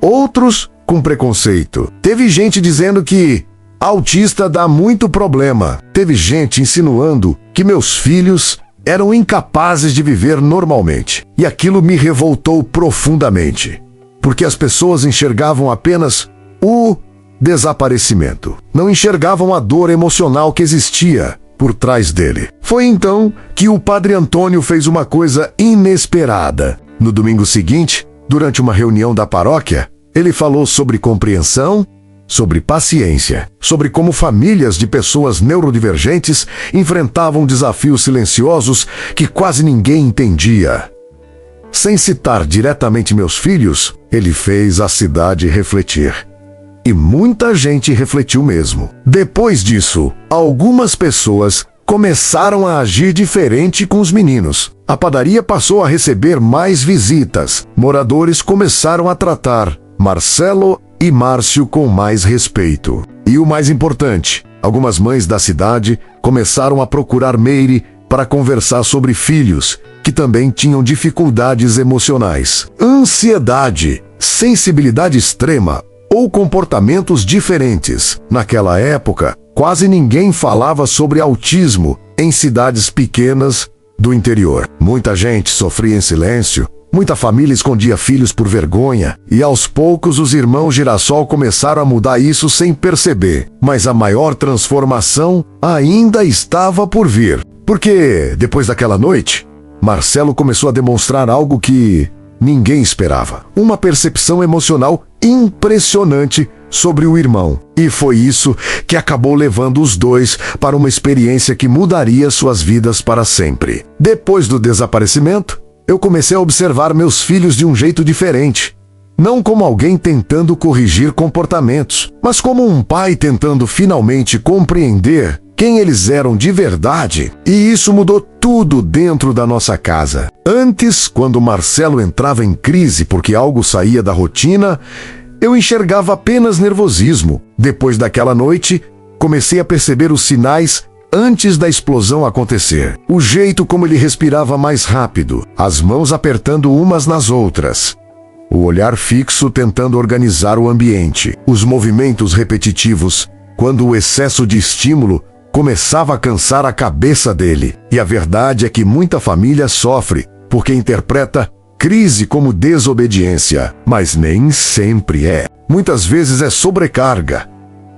outros com preconceito. Teve gente dizendo que autista dá muito problema. Teve gente insinuando que meus filhos eram incapazes de viver normalmente. E aquilo me revoltou profundamente, porque as pessoas enxergavam apenas o desaparecimento. Não enxergavam a dor emocional que existia por trás dele. Foi então que o Padre Antônio fez uma coisa inesperada. No domingo seguinte, durante uma reunião da paróquia, ele falou sobre compreensão, sobre paciência, sobre como famílias de pessoas neurodivergentes enfrentavam desafios silenciosos que quase ninguém entendia. Sem citar diretamente meus filhos, ele fez a cidade refletir. E muita gente refletiu mesmo. Depois disso, algumas pessoas começaram a agir diferente com os meninos. A padaria passou a receber mais visitas. Moradores começaram a tratar Marcelo e Márcio com mais respeito. E o mais importante, algumas mães da cidade começaram a procurar Meire para conversar sobre filhos que também tinham dificuldades emocionais, ansiedade, sensibilidade extrema ou comportamentos diferentes. Naquela época, quase ninguém falava sobre autismo em cidades pequenas do interior. Muita gente sofria em silêncio, muita família escondia filhos por vergonha, e aos poucos os irmãos Girassol começaram a mudar isso sem perceber. Mas a maior transformação ainda estava por vir, porque, depois daquela noite, Marcelo começou a demonstrar algo que ninguém esperava. Uma percepção emocional impressionante sobre o irmão. E foi isso que acabou levando os dois para uma experiência que mudaria suas vidas para sempre. Depois do desaparecimento, eu comecei a observar meus filhos de um jeito diferente. Não como alguém tentando corrigir comportamentos, mas como um pai tentando finalmente compreender quem eles eram de verdade. E isso mudou tudo dentro da nossa casa. Antes, quando Marcelo entrava em crise porque algo saía da rotina, eu enxergava apenas nervosismo. Depois daquela noite, comecei a perceber os sinais antes da explosão acontecer. O jeito como ele respirava mais rápido, as mãos apertando umas nas outras, o olhar fixo tentando organizar o ambiente, os movimentos repetitivos, quando o excesso de estímulo começava a cansar a cabeça dele. E a verdade é que muita família sofre porque interpreta crise como desobediência, mas nem sempre é. muitas vezes é sobrecarga,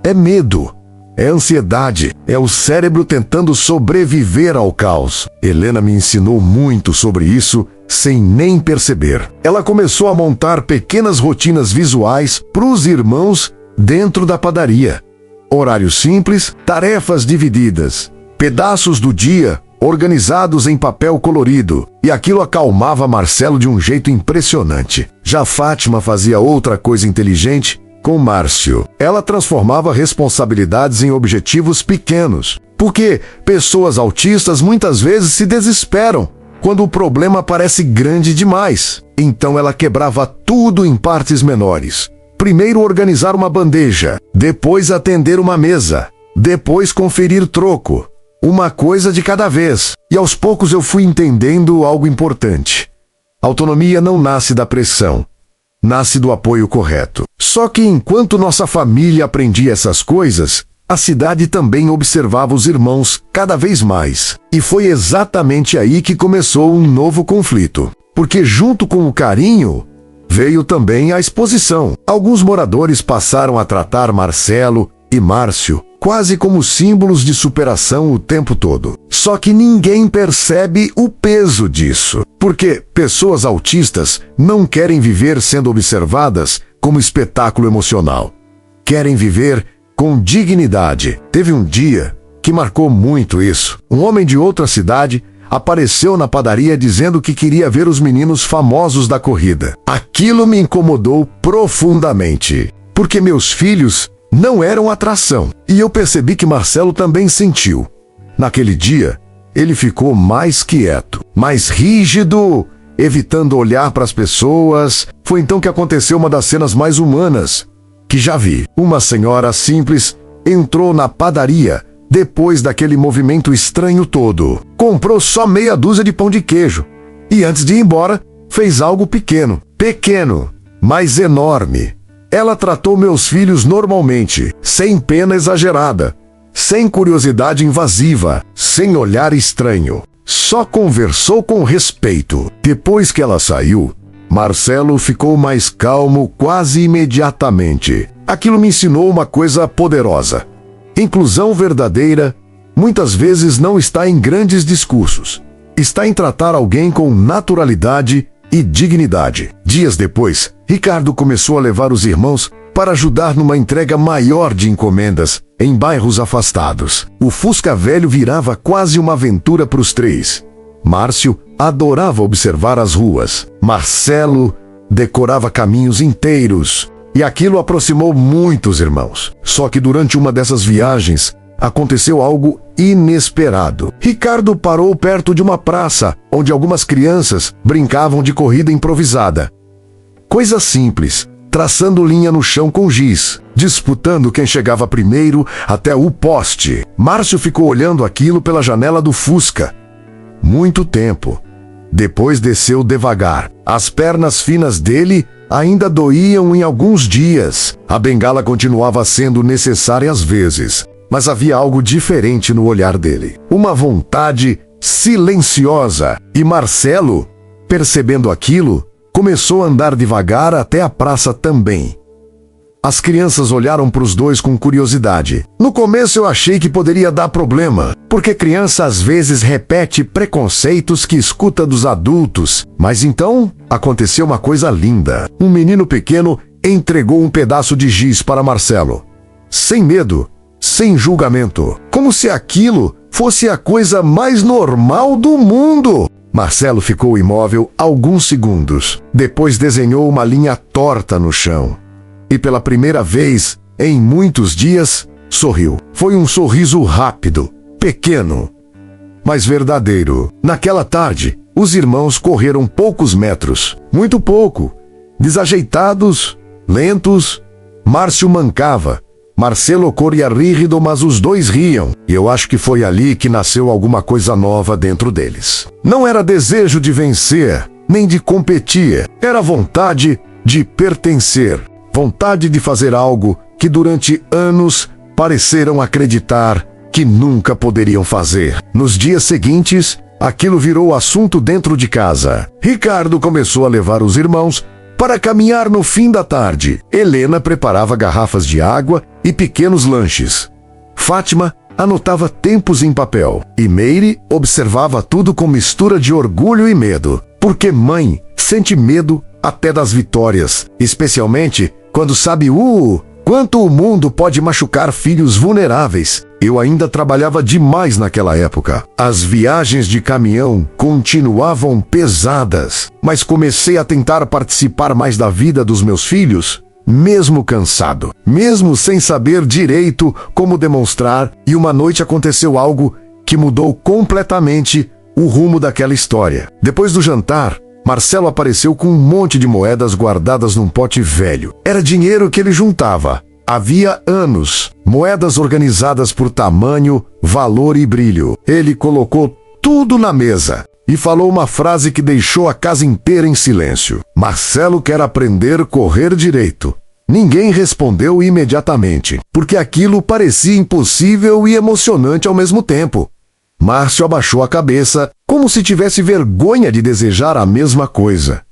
é medo, é ansiedade, é o cérebro tentando sobreviver ao caos. Helena me ensinou muito sobre isso sem nem perceber. Ela começou a montar pequenas rotinas visuais para os irmãos dentro da padaria. Horários simples, tarefas divididas, pedaços do dia organizados em papel colorido, e aquilo acalmava Marcelo de um jeito impressionante. Já Fátima fazia outra coisa inteligente com Márcio. Ela transformava responsabilidades em objetivos pequenos, porque pessoas autistas muitas vezes se desesperam quando o problema parece grande demais. Então ela quebrava tudo em partes menores. Primeiro organizar uma bandeja, depois atender uma mesa, depois conferir troco. Uma coisa de cada vez. E aos poucos eu fui entendendo algo importante. Autonomia não nasce da pressão, nasce do apoio correto. Só que enquanto nossa família aprendia essas coisas, a cidade também observava os irmãos cada vez mais. E foi exatamente aí que começou um novo conflito. Porque junto com o carinho, veio também a exposição. Alguns moradores passaram a tratar Marcelo e Márcio quase como símbolos de superação o tempo todo. Só que ninguém percebe o peso disso. Porque pessoas autistas não querem viver sendo observadas como espetáculo emocional. Querem viver com dignidade. Teve um dia que marcou muito isso. Um homem de outra cidade apareceu na padaria dizendo que queria ver os meninos famosos da corrida. Aquilo me incomodou profundamente, porque meus filhos não eram atração. E eu percebi que Marcelo também sentiu. Naquele dia, ele ficou mais quieto, mais rígido, evitando olhar para as pessoas. Foi então que aconteceu uma das cenas mais humanas que já vi. Uma senhora simples entrou na padaria depois daquele movimento estranho todo. Comprou só meia dúzia de pão de queijo. E antes de ir embora, fez algo pequeno. Pequeno, mas enorme. Ela tratou meus filhos normalmente, sem pena exagerada, sem curiosidade invasiva, sem olhar estranho. Só conversou com respeito. Depois que ela saiu, Marcelo ficou mais calmo quase imediatamente. Aquilo me ensinou uma coisa poderosa. Inclusão verdadeira muitas vezes não está em grandes discursos. Está em tratar alguém com naturalidade e dignidade. Dias depois, Ricardo começou a levar os irmãos para ajudar numa entrega maior de encomendas em bairros afastados. O Fusca velho virava quase uma aventura para os três. Márcio adorava observar as ruas. Marcelo decorava caminhos inteiros. E aquilo aproximou muitos irmãos. Só que durante uma dessas viagens, aconteceu algo inesperado. Ricardo parou perto de uma praça, onde algumas crianças brincavam de corrida improvisada. Coisa simples, traçando linha no chão com giz, disputando quem chegava primeiro até o poste. Márcio ficou olhando aquilo pela janela do Fusca. Muito tempo. Depois desceu devagar. As pernas finas dele ainda doíam em alguns dias. A bengala continuava sendo necessária às vezes. Mas havia algo diferente no olhar dele. Uma vontade silenciosa. E Marcelo, percebendo aquilo, começou a andar devagar até a praça também. As crianças olharam para os dois com curiosidade. No começo eu achei que poderia dar problema, porque criança às vezes repete preconceitos que escuta dos adultos. Mas então aconteceu uma coisa linda. Um menino pequeno entregou um pedaço de giz para Marcelo. Sem medo, sem julgamento, como se aquilo fosse a coisa mais normal do mundo. Marcelo ficou imóvel alguns segundos. Depois desenhou uma linha torta no chão. E pela primeira vez, em muitos dias, sorriu. Foi um sorriso rápido, pequeno, mas verdadeiro. Naquela tarde, os irmãos correram poucos metros. Muito pouco. Desajeitados, lentos. Márcio mancava. Marcelo corria rígido, mas os dois riam. E eu acho que foi ali que nasceu alguma coisa nova dentro deles. Não era desejo de vencer, nem de competir. Era vontade de pertencer. Vontade de fazer algo que durante anos pareceram acreditar que nunca poderiam fazer. Nos dias seguintes, aquilo virou assunto dentro de casa. Ricardo começou a levar os irmãos para caminhar no fim da tarde. Helena preparava garrafas de água e pequenos lanches. Fátima anotava tempos em papel. E Meire observava tudo com mistura de orgulho e medo. Porque mãe sente medo até das vitórias, especialmente quando sabe quanto o mundo pode machucar filhos vulneráveis. Eu ainda trabalhava demais naquela época. As viagens de caminhão continuavam pesadas, mas comecei a tentar participar mais da vida dos meus filhos, mesmo cansado, mesmo sem saber direito como demonstrar, e uma noite aconteceu algo que mudou completamente o rumo daquela história. Depois do jantar, Marcelo apareceu com um monte de moedas guardadas num pote velho. Era dinheiro que ele juntava. Havia anos, moedas organizadas por tamanho, valor e brilho. Ele colocou tudo na mesa e falou uma frase que deixou a casa inteira em silêncio. Marcelo quer aprender a correr direito. Ninguém respondeu imediatamente, porque aquilo parecia impossível e emocionante ao mesmo tempo. Márcio abaixou a cabeça, como se tivesse vergonha de desejar a mesma coisa.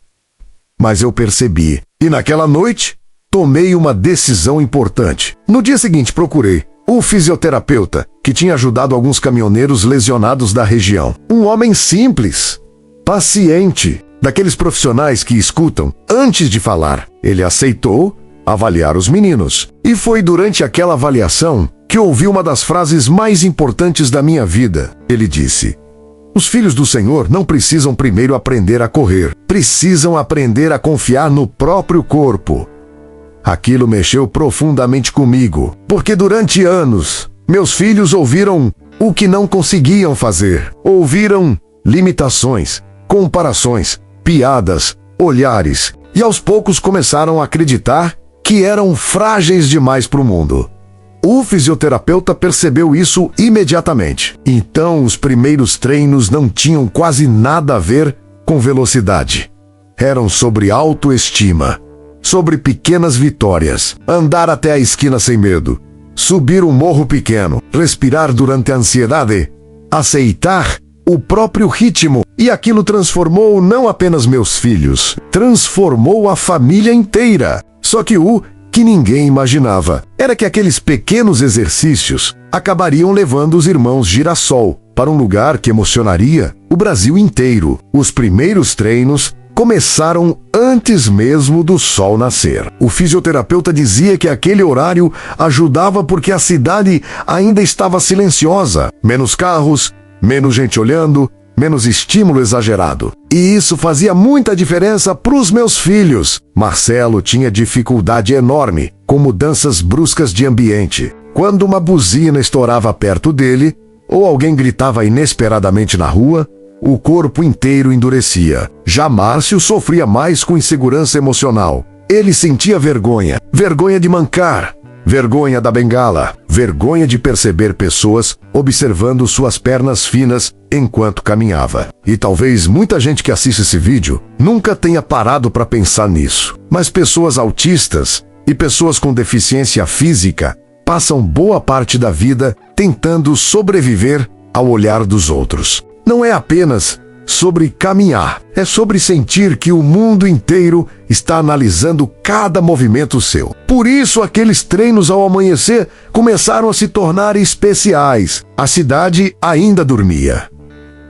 Mas eu percebi, e naquela noite, tomei uma decisão importante. No dia seguinte procurei um fisioterapeuta que tinha ajudado alguns caminhoneiros lesionados da região. Um homem simples, paciente, daqueles profissionais que escutam antes de falar. Ele aceitou avaliar os meninos. E foi durante aquela avaliação que ouvi uma das frases mais importantes da minha vida. Ele disse: os filhos do Senhor não precisam primeiro aprender a correr, precisam aprender a confiar no próprio corpo. Aquilo mexeu profundamente comigo, porque durante anos, meus filhos ouviram o que não conseguiam fazer. Ouviram limitações, comparações, piadas, olhares, e aos poucos começaram a acreditar que eram frágeis demais para o mundo. O fisioterapeuta percebeu isso imediatamente. Então, os primeiros treinos não tinham quase nada a ver com velocidade. Eram sobre autoestima, sobre pequenas vitórias, andar até a esquina sem medo, subir um morro pequeno, respirar durante a ansiedade, aceitar o próprio ritmo. E aquilo transformou não apenas meus filhos, transformou a família inteira. Só que o que ninguém imaginava era que aqueles pequenos exercícios acabariam levando os irmãos Girassol para um lugar que emocionaria o Brasil inteiro. Os primeiros treinos começaram antes mesmo do sol nascer. O fisioterapeuta dizia que aquele horário ajudava porque a cidade ainda estava silenciosa. Menos carros, menos gente olhando, menos estímulo exagerado. E isso fazia muita diferença para os meus filhos. Marcelo tinha dificuldade enorme com mudanças bruscas de ambiente. Quando uma buzina estourava perto dele, ou alguém gritava inesperadamente na rua, o corpo inteiro endurecia. Já Márcio sofria mais com insegurança emocional. Ele sentia vergonha, vergonha de mancar, vergonha da bengala, vergonha de perceber pessoas observando suas pernas finas enquanto caminhava. E talvez muita gente que assiste esse vídeo nunca tenha parado para pensar nisso. Mas pessoas autistas e pessoas com deficiência física passam boa parte da vida tentando sobreviver ao olhar dos outros. Não é apenas sobre caminhar, é sobre sentir que o mundo inteiro está analisando cada movimento seu. Por isso, aqueles treinos ao amanhecer começaram a se tornar especiais. A cidade ainda dormia.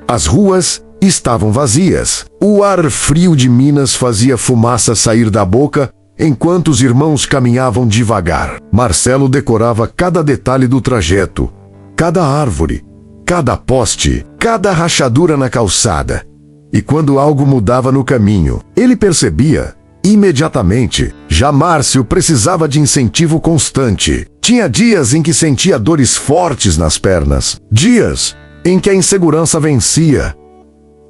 As ruas estavam vazias. O ar frio de Minas fazia fumaça sair da boca enquanto os irmãos caminhavam devagar. Marcelo decorava cada detalhe do trajeto, cada árvore, cada poste, cada rachadura na calçada. E quando algo mudava no caminho, ele percebia imediatamente. Já Márcio precisava de incentivo constante. Tinha dias em que sentia dores fortes nas pernas, dias em que a insegurança vencia,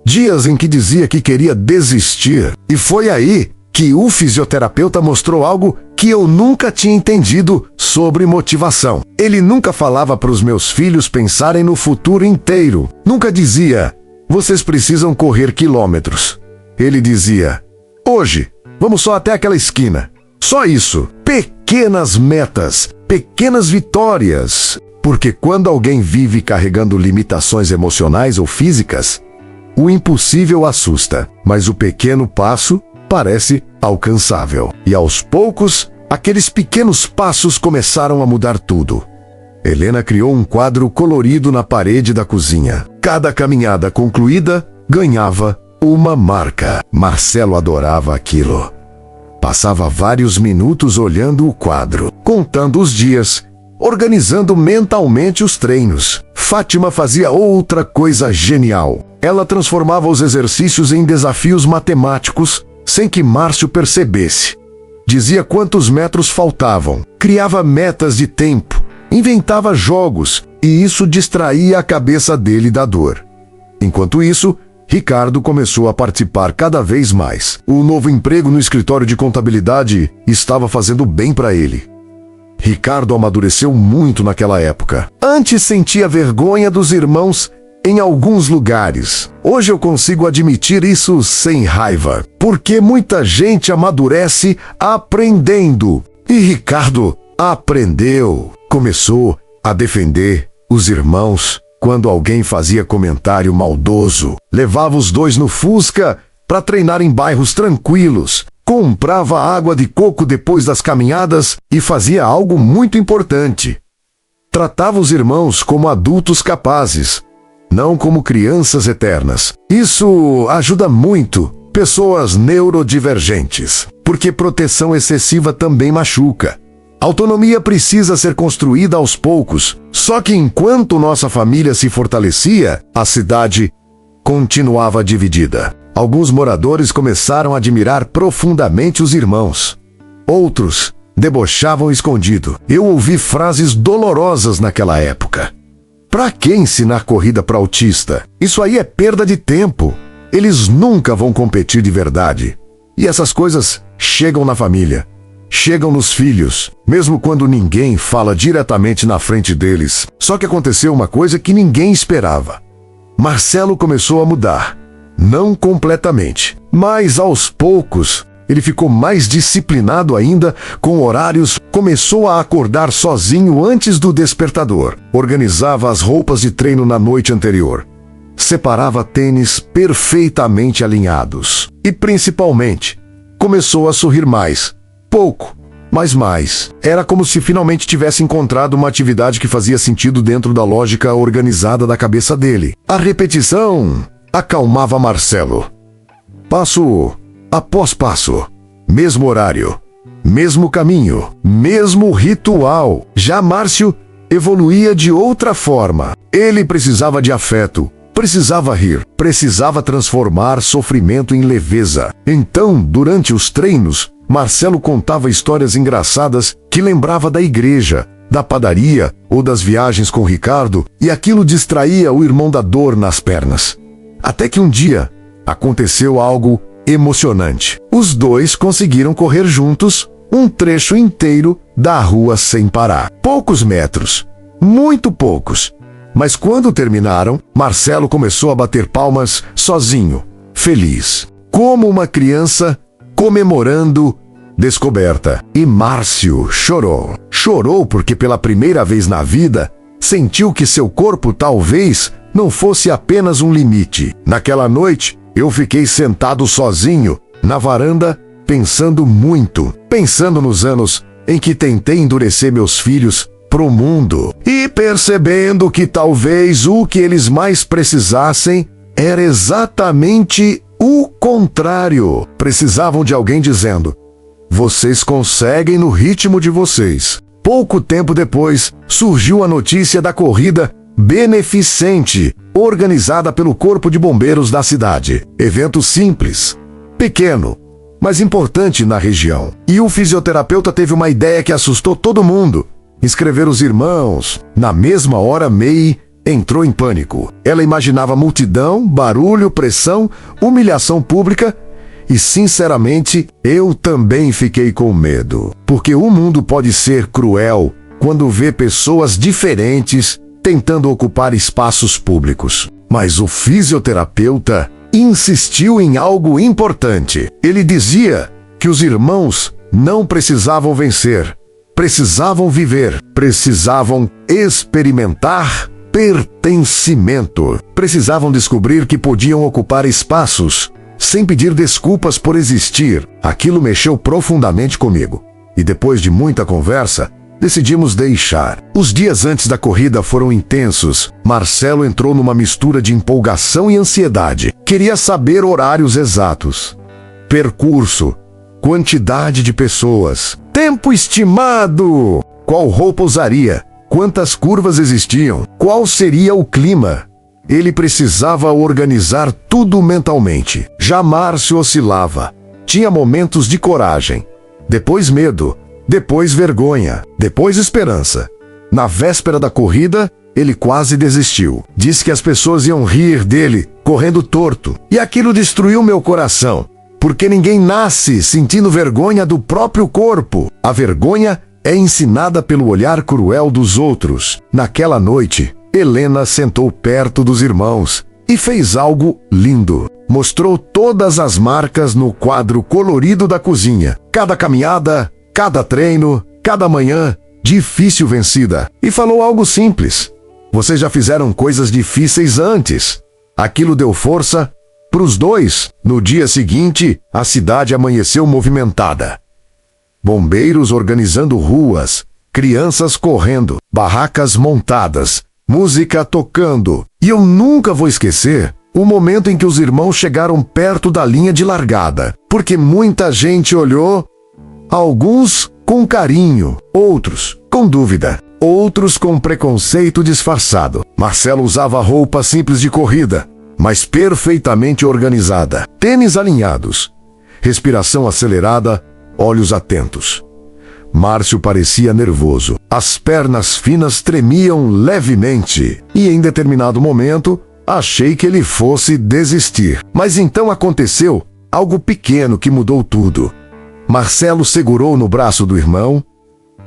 dias em que dizia que queria desistir. E foi aí que o fisioterapeuta mostrou algo que eu nunca tinha entendido sobre motivação. Ele nunca falava para os meus filhos pensarem no futuro inteiro. Nunca dizia: vocês precisam correr quilômetros. Ele dizia: hoje, vamos só até aquela esquina. Só isso. Pequenas metas, pequenas vitórias. Porque quando alguém vive carregando limitações emocionais ou físicas, o impossível assusta, mas o pequeno passo parece alcançável. E aos poucos, aqueles pequenos passos começaram a mudar tudo. Helena criou um quadro colorido na parede da cozinha. Cada caminhada concluída ganhava uma marca. Marcelo adorava aquilo. Passava vários minutos olhando o quadro, contando os dias, organizando mentalmente os treinos. Fátima fazia outra coisa genial. Ela transformava os exercícios em desafios matemáticos sem que Márcio percebesse. Dizia quantos metros faltavam, criava metas de tempo, inventava jogos, e isso distraía a cabeça dele da dor. Enquanto isso, Ricardo começou a participar cada vez mais. O novo emprego no escritório de contabilidade estava fazendo bem para ele. Ricardo amadureceu muito naquela época. Antes sentia vergonha dos irmãos em alguns lugares. Hoje eu consigo admitir isso sem raiva, porque muita gente amadurece aprendendo. E Ricardo aprendeu. Começou a defender os irmãos quando alguém fazia comentário maldoso. Levava os dois no Fusca para treinar em bairros tranquilos. Comprava água de coco depois das caminhadas e fazia algo muito importante. Tratava os irmãos como adultos capazes, não como crianças eternas. Isso ajuda muito pessoas neurodivergentes, porque proteção excessiva também machuca. Autonomia precisa ser construída aos poucos, só que enquanto nossa família se fortalecia, a cidade continuava dividida. Alguns moradores começaram a admirar profundamente os irmãos. Outros debochavam escondido. Eu ouvi frases dolorosas naquela época. Pra que ensinar corrida para autista? Isso aí é perda de tempo. Eles nunca vão competir de verdade. E essas coisas chegam na família. Chegam nos filhos, mesmo quando ninguém fala diretamente na frente deles. Só que aconteceu uma coisa que ninguém esperava. Marcelo começou a mudar. Não completamente, mas aos poucos ele ficou mais disciplinado ainda, com horários, começou a acordar sozinho antes do despertador, organizava as roupas de treino na noite anterior, separava tênis perfeitamente alinhados e, principalmente, começou a sorrir mais, pouco, mas mais. Era como se finalmente tivesse encontrado uma atividade que fazia sentido dentro da lógica organizada da cabeça dele. A repetição acalmava Marcelo. Passo após passo, mesmo horário, mesmo caminho, mesmo ritual. Já Márcio evoluía de outra forma. Ele precisava de afeto, precisava rir, precisava transformar sofrimento em leveza. Então, durante os treinos, Marcelo contava histórias engraçadas que lembrava da igreja, da padaria ou das viagens com Ricardo, e aquilo distraía o irmão da dor nas pernas. Até que um dia, aconteceu algo emocionante. Os dois conseguiram correr juntos um trecho inteiro da rua sem parar. Poucos metros, muito poucos. Mas quando terminaram, Marcelo começou a bater palmas sozinho, feliz, como uma criança comemorando descoberta. E Márcio chorou. Chorou porque pela primeira vez na vida, sentiu que seu corpo talvez não fosse apenas um limite. Naquela noite, eu fiquei sentado sozinho, na varanda, pensando muito. Pensando nos anos em que tentei endurecer meus filhos pro mundo. E percebendo que talvez o que eles mais precisassem era exatamente o contrário. Precisavam de alguém dizendo: vocês conseguem no ritmo de vocês. Pouco tempo depois, surgiu a notícia da corrida beneficente, organizada pelo Corpo de Bombeiros da cidade. Evento simples, pequeno, mas importante na região. E o fisioterapeuta teve uma ideia que assustou todo mundo: inscrever os irmãos. Na mesma hora, May entrou em pânico. Ela imaginava multidão, barulho, pressão, humilhação pública. E, sinceramente, eu também fiquei com medo. Porque o mundo pode ser cruel quando vê pessoas diferentes tentando ocupar espaços públicos. Mas o fisioterapeuta insistiu em algo importante. Ele dizia que os irmãos não precisavam vencer, precisavam viver, precisavam experimentar pertencimento, precisavam descobrir que podiam ocupar espaços sem pedir desculpas por existir. Aquilo mexeu profundamente comigo. E depois de muita conversa, decidimos deixar. Os dias antes da corrida foram intensos. Marcelo entrou numa mistura de empolgação e ansiedade. Queria saber horários exatos, percurso, quantidade de pessoas, tempo estimado, qual roupa usaria, quantas curvas existiam, qual seria o clima. Ele precisava organizar tudo mentalmente. Já Márcio oscilava. Tinha momentos de coragem, depois medo, depois vergonha, depois esperança. Na véspera da corrida, ele quase desistiu. Disse que as pessoas iam rir dele, correndo torto. E aquilo destruiu meu coração, porque ninguém nasce sentindo vergonha do próprio corpo. A vergonha é ensinada pelo olhar cruel dos outros. Naquela noite, Helena sentou perto dos irmãos e fez algo lindo. Mostrou todas as marcas no quadro colorido da cozinha. Cada caminhada, cada treino, cada manhã, difícil vencida. E falou algo simples. Vocês já fizeram coisas difíceis antes. Aquilo deu força para os dois. No dia seguinte, a cidade amanheceu movimentada. Bombeiros organizando ruas, crianças correndo, barracas montadas, música tocando. E eu nunca vou esquecer o momento em que os irmãos chegaram perto da linha de largada, porque muita gente olhou, alguns com carinho, outros com dúvida, outros com preconceito disfarçado. Marcelo usava roupa simples de corrida, mas perfeitamente organizada. Tênis alinhados, respiração acelerada, olhos atentos. Márcio parecia nervoso. As pernas finas tremiam levemente. E em determinado momento, achei que ele fosse desistir. Mas então aconteceu algo pequeno que mudou tudo. Marcelo segurou no braço do irmão,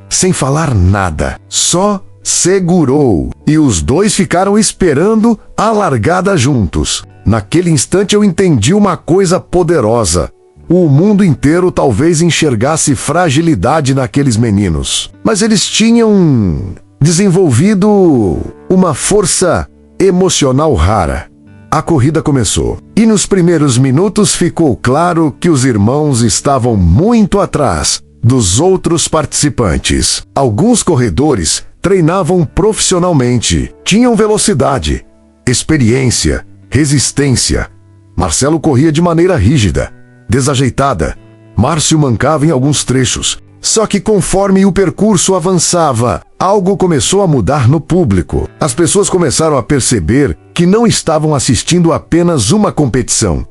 sem falar nada. Só segurou. E os dois ficaram esperando a largada juntos. Naquele instante eu entendi uma coisa poderosa. O mundo inteiro talvez enxergasse fragilidade naqueles meninos. Mas eles tinham desenvolvido uma força emocional rara. A corrida começou. E nos primeiros minutos ficou claro que os irmãos estavam muito atrás dos outros participantes. Alguns corredores treinavam profissionalmente. Tinham velocidade, experiência, resistência. Marcelo corria de maneira rígida, desajeitada. Márcio mancava em alguns trechos. Só que conforme o percurso avançava, algo começou a mudar no público. As pessoas começaram a perceber que não estavam assistindo apenas uma competição.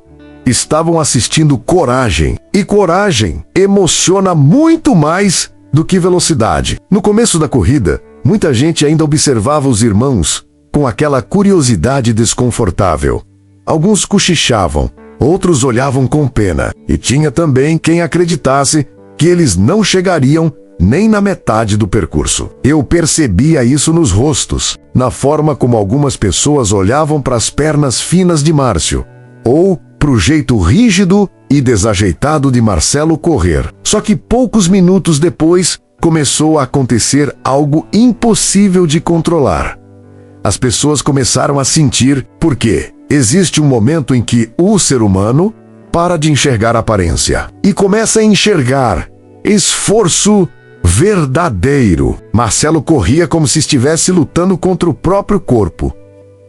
Estavam assistindo coragem. E coragem emociona muito mais do que velocidade. No começo da corrida, muita gente ainda observava os irmãos com aquela curiosidade desconfortável. Alguns cochichavam, outros olhavam com pena. E tinha também quem acreditasse que eles não chegariam nem na metade do percurso. Eu percebia isso nos rostos, na forma como algumas pessoas olhavam para as pernas finas de Márcio, ou para o jeito rígido e desajeitado de Marcelo correr. Só que poucos minutos depois, começou a acontecer algo impossível de controlar. As pessoas começaram a sentir, porque existe um momento em que o ser humano para de enxergar aparência e começa a enxergar esforço verdadeiro. Marcelo corria como se estivesse lutando contra o próprio corpo.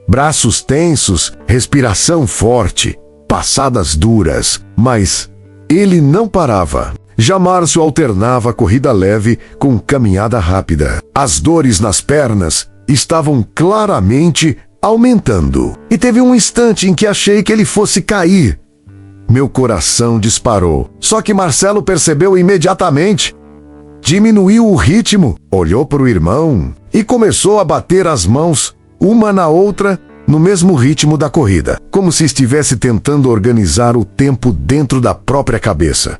Braços tensos, respiração forte, passadas duras, mas ele não parava. Já Márcio alternava corrida leve com caminhada rápida. As dores nas pernas estavam claramente aumentando. E teve um instante em que achei que ele fosse cair. Meu coração disparou. Só que Marcelo percebeu imediatamente. Diminuiu o ritmo, olhou para o irmão e começou a bater as mãos, uma na outra, no mesmo ritmo da corrida, como se estivesse tentando organizar o tempo dentro da própria cabeça.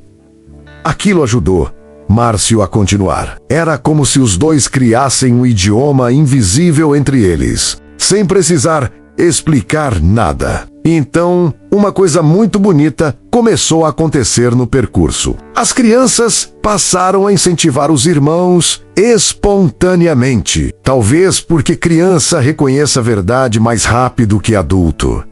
Aquilo ajudou Márcio a continuar. Era como se os dois criassem um idioma invisível entre eles, sem precisar explicar nada. Então, uma coisa muito bonita começou a acontecer no percurso. As crianças passaram a incentivar os irmãos espontaneamente. Talvez porque criança reconheça a verdade mais rápido que adulto.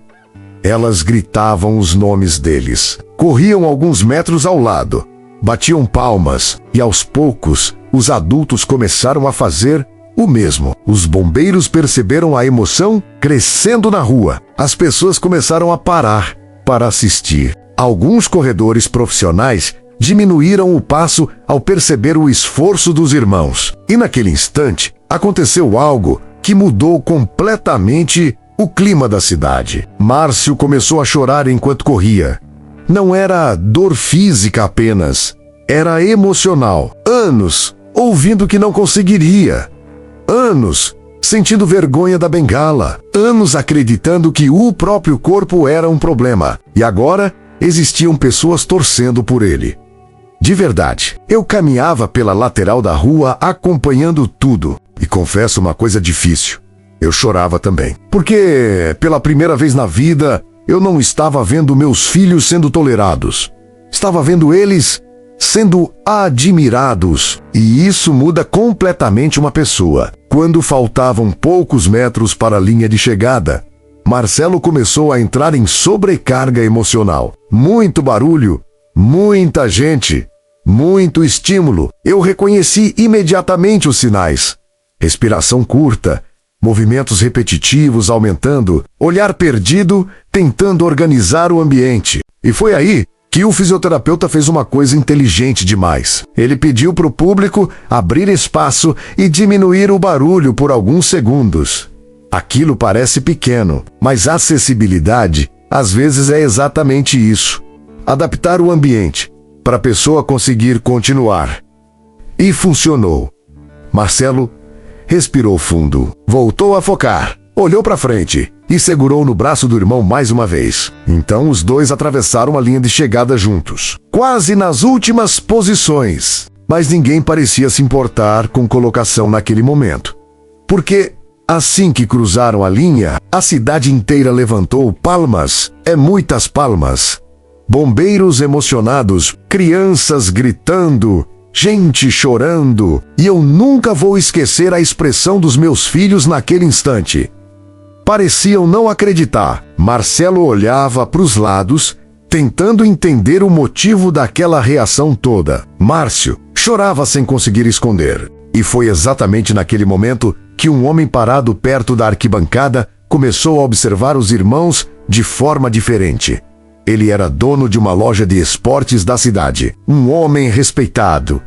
Elas gritavam os nomes deles. Corriam alguns metros ao lado. Batiam palmas e, aos poucos, os adultos começaram a fazer o mesmo. Os bombeiros perceberam a emoção crescendo na rua. As pessoas começaram a parar para assistir. Alguns corredores profissionais diminuíram o passo ao perceber o esforço dos irmãos. E naquele instante, aconteceu algo que mudou completamente o clima da cidade. Márcio começou a chorar enquanto corria. Não era dor física apenas, era emocional. Anos ouvindo que não conseguiria. Anos sentindo vergonha da bengala. Anos acreditando que o próprio corpo era um problema. E agora existiam pessoas torcendo por ele. De verdade, eu caminhava pela lateral da rua acompanhando tudo. E confesso uma coisa difícil. Eu chorava também. Porque, pela primeira vez na vida, eu não estava vendo meus filhos sendo tolerados. Estava vendo eles sendo admirados. E isso muda completamente uma pessoa. Quando faltavam poucos metros para a linha de chegada, Marcelo começou a entrar em sobrecarga emocional. Muito barulho, muita gente, muito estímulo. Eu reconheci imediatamente os sinais. Respiração curta, movimentos repetitivos aumentando, olhar perdido, tentando organizar o ambiente. E foi aí que o fisioterapeuta fez uma coisa inteligente demais. Ele pediu para o público abrir espaço e diminuir o barulho por alguns segundos. Aquilo parece pequeno, mas a acessibilidade, às vezes, é exatamente isso. Adaptar o ambiente para a pessoa conseguir continuar. E funcionou. Marcelo respirou fundo, voltou a focar, olhou para frente e segurou no braço do irmão mais uma vez. Então os dois atravessaram a linha de chegada juntos, quase nas últimas posições. Mas ninguém parecia se importar com colocação naquele momento. Porque assim que cruzaram a linha, a cidade inteira levantou palmas, muitas palmas. Bombeiros emocionados, crianças gritando, gente chorando. E eu nunca vou esquecer a expressão dos meus filhos naquele instante. Pareciam não acreditar. Marcelo olhava para os lados, tentando entender o motivo daquela reação toda. Márcio chorava sem conseguir esconder. E foi exatamente naquele momento que um homem parado perto da arquibancada começou a observar os irmãos de forma diferente. Ele era dono de uma loja de esportes da cidade. Um homem respeitado,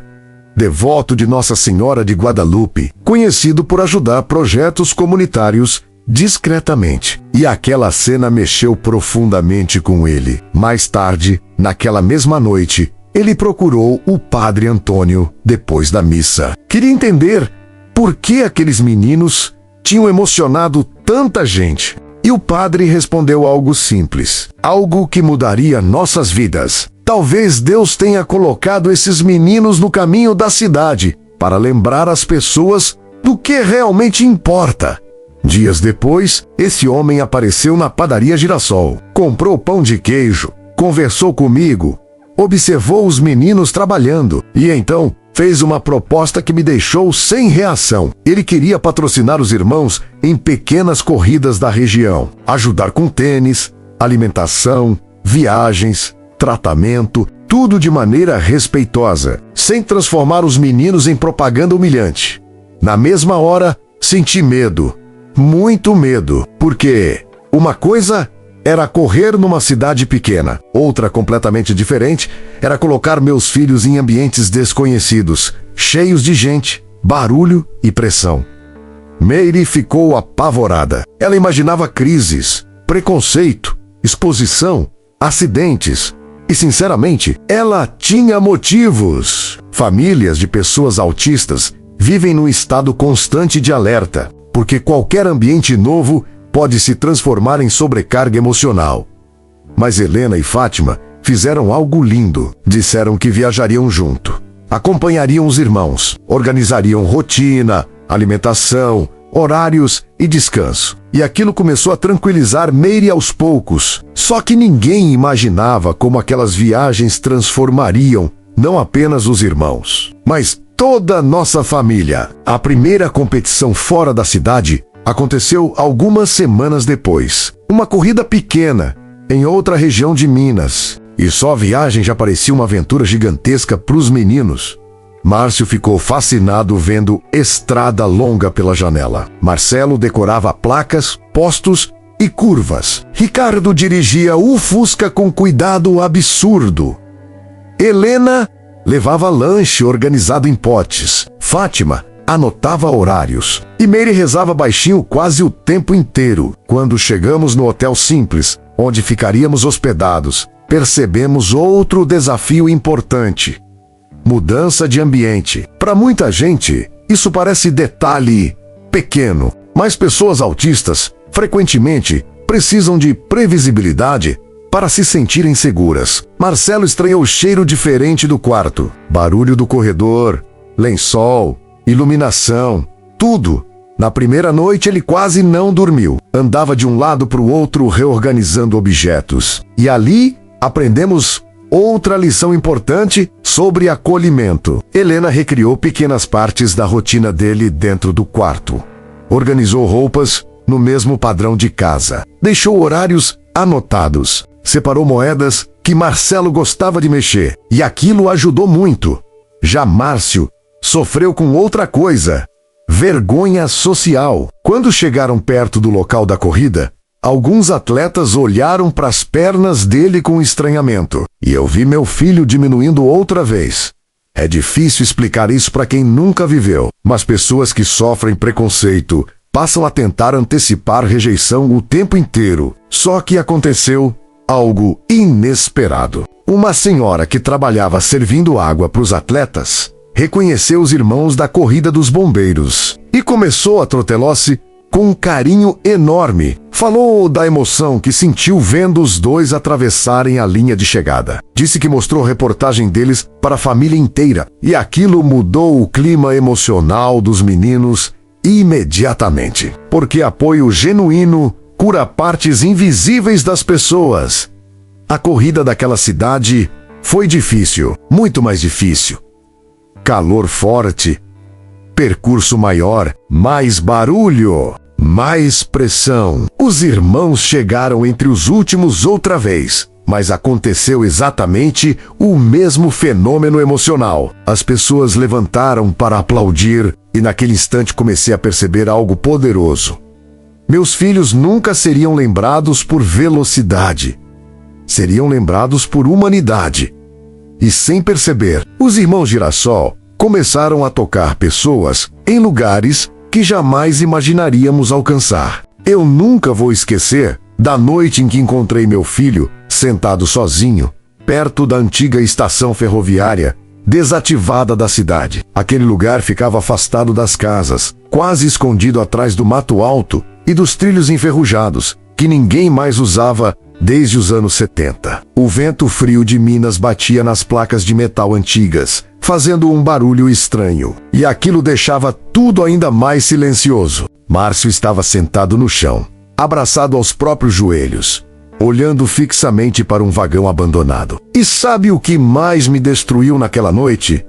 devoto de Nossa Senhora de Guadalupe, conhecido por ajudar projetos comunitários discretamente. E aquela cena mexeu profundamente com ele. Mais tarde, naquela mesma noite, ele procurou o padre Antônio depois da missa. Queria entender por que aqueles meninos tinham emocionado tanta gente. E o padre respondeu algo simples, algo que mudaria nossas vidas. Talvez Deus tenha colocado esses meninos no caminho da cidade para lembrar as pessoas do que realmente importa. Dias depois, esse homem apareceu na padaria Girassol, comprou pão de queijo, conversou comigo, observou os meninos trabalhando e então fez uma proposta que me deixou sem reação. Ele queria patrocinar os irmãos em pequenas corridas da região, ajudar com tênis, alimentação, viagens, tratamento, tudo de maneira respeitosa, sem transformar os meninos em propaganda humilhante. Na mesma hora, senti medo, muito medo, porque uma coisa era correr numa cidade pequena. Outra, completamente diferente, era colocar meus filhos em ambientes desconhecidos, cheios de gente, barulho e pressão. Meire ficou apavorada. Ela imaginava crises, preconceito, exposição, acidentes. E, sinceramente, ela tinha motivos. Famílias de pessoas autistas vivem num estado constante de alerta, porque qualquer ambiente novo pode se transformar em sobrecarga emocional. Mas Helena e Fátima fizeram algo lindo. Disseram que viajariam junto. Acompanhariam os irmãos. Organizariam rotina, alimentação, horários e descanso. E aquilo começou a tranquilizar Meire aos poucos. Só que ninguém imaginava como aquelas viagens transformariam não apenas os irmãos, mas toda a nossa família. A primeira competição fora da cidade aconteceu algumas semanas depois. Uma corrida pequena, em outra região de Minas. E só a viagem já parecia uma aventura gigantesca para os meninos. Márcio ficou fascinado vendo estrada longa pela janela. Marcelo decorava placas, postos e curvas. Ricardo dirigia o Fusca com cuidado absurdo. Helena levava lanche organizado em potes. Fátima anotava horários. E Meire rezava baixinho quase o tempo inteiro. Quando chegamos no hotel simples, onde ficaríamos hospedados, percebemos outro desafio importante: mudança de ambiente. Para muita gente, isso parece detalhe pequeno, mas pessoas autistas frequentemente precisam de previsibilidade para se sentirem seguras. Marcelo estranhou o cheiro diferente do quarto, barulho do corredor, lençol, iluminação, tudo. Na primeira noite ele quase não dormiu. Andava de um lado para o outro reorganizando objetos. E ali aprendemos outra lição importante sobre acolhimento. Helena recriou pequenas partes da rotina dele dentro do quarto. Organizou roupas no mesmo padrão de casa. Deixou horários anotados. Separou moedas que Marcelo gostava de mexer. E aquilo ajudou muito. Já Márcio sofreu com outra coisa: vergonha social. Quando chegaram perto do local da corrida, alguns atletas olharam para as pernas dele com estranhamento. E eu vi meu filho diminuindo outra vez. É difícil explicar isso para quem nunca viveu, mas pessoas que sofrem preconceito passam a tentar antecipar rejeição o tempo inteiro. Só que aconteceu algo inesperado. Uma senhora que trabalhava servindo água para os atletas reconheceu os irmãos da corrida dos bombeiros e começou a troteló-se com um carinho enorme. Falou da emoção que sentiu vendo os dois atravessarem a linha de chegada. Disse que mostrou a reportagem deles para a família inteira e aquilo mudou o clima emocional dos meninos imediatamente. Porque apoio genuíno cura partes invisíveis das pessoas. A corrida daquela cidade foi difícil, muito mais difícil. Calor forte, percurso maior, mais barulho, mais pressão. Os irmãos chegaram entre os últimos outra vez, mas aconteceu exatamente o mesmo fenômeno emocional. As pessoas levantaram para aplaudir e naquele instante comecei a perceber algo poderoso. Meus filhos nunca seriam lembrados por velocidade. Seriam lembrados por humanidade. E sem perceber, os irmãos Girassol começaram a tocar pessoas em lugares que jamais imaginaríamos alcançar. Eu nunca vou esquecer da noite em que encontrei meu filho sentado sozinho, perto da antiga estação ferroviária, desativada da cidade. Aquele lugar ficava afastado das casas, quase escondido atrás do mato alto e dos trilhos enferrujados, que ninguém mais usava desde os anos 70. O vento frio de Minas batia nas placas de metal antigas, fazendo um barulho estranho. E aquilo deixava tudo ainda mais silencioso. Márcio estava sentado no chão, abraçado aos próprios joelhos, olhando fixamente para um vagão abandonado. E sabe o que mais me destruiu naquela noite?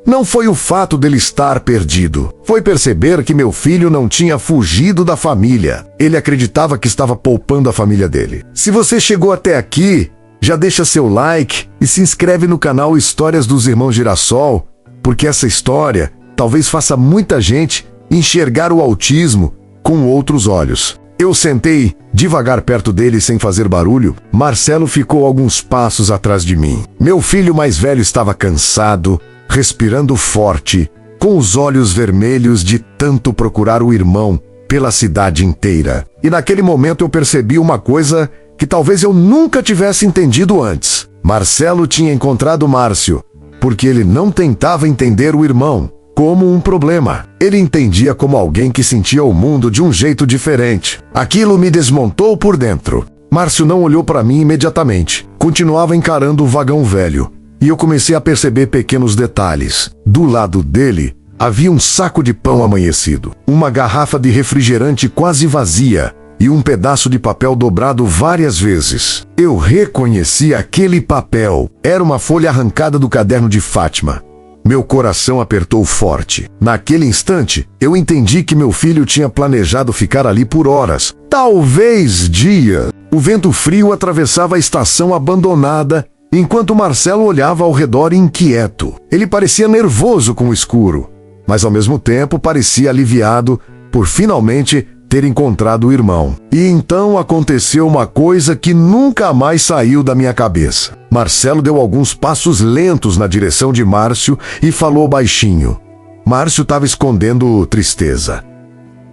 Não foi o fato dele estar perdido. Foi perceber que meu filho não tinha fugido da família. Ele acreditava que estava poupando a família dele. Se você chegou até aqui, já deixa seu like e se inscreve no canal Histórias dos Irmãos Girassol, porque essa história talvez faça muita gente enxergar o autismo com outros olhos. Eu sentei devagar perto dele sem fazer barulho. Marcelo ficou alguns passos atrás de mim. Meu filho mais velho estava cansado, respirando forte, com os olhos vermelhos de tanto procurar o irmão pela cidade inteira. E naquele momento eu percebi uma coisa que talvez eu nunca tivesse entendido antes. Marcelo tinha encontrado Márcio, porque ele não tentava entender o irmão como um problema. Ele entendia como alguém que sentia o mundo de um jeito diferente. Aquilo me desmontou por dentro. Márcio não olhou para mim imediatamente. Continuava encarando o vagão velho. E eu comecei a perceber pequenos detalhes. Do lado dele, havia um saco de pão amanhecido, uma garrafa de refrigerante quase vazia e um pedaço de papel dobrado várias vezes. Eu reconheci aquele papel. Era uma folha arrancada do caderno de Fátima. Meu coração apertou forte. Naquele instante, eu entendi que meu filho tinha planejado ficar ali por horas, talvez dias. O vento frio atravessava a estação abandonada, enquanto Marcelo olhava ao redor inquieto. Ele parecia nervoso com o escuro, mas ao mesmo tempo parecia aliviado por finalmente ter encontrado o irmão. E então aconteceu uma coisa que nunca mais saiu da minha cabeça. Marcelo deu alguns passos lentos na direção de Márcio e falou baixinho. Márcio estava escondendo tristeza.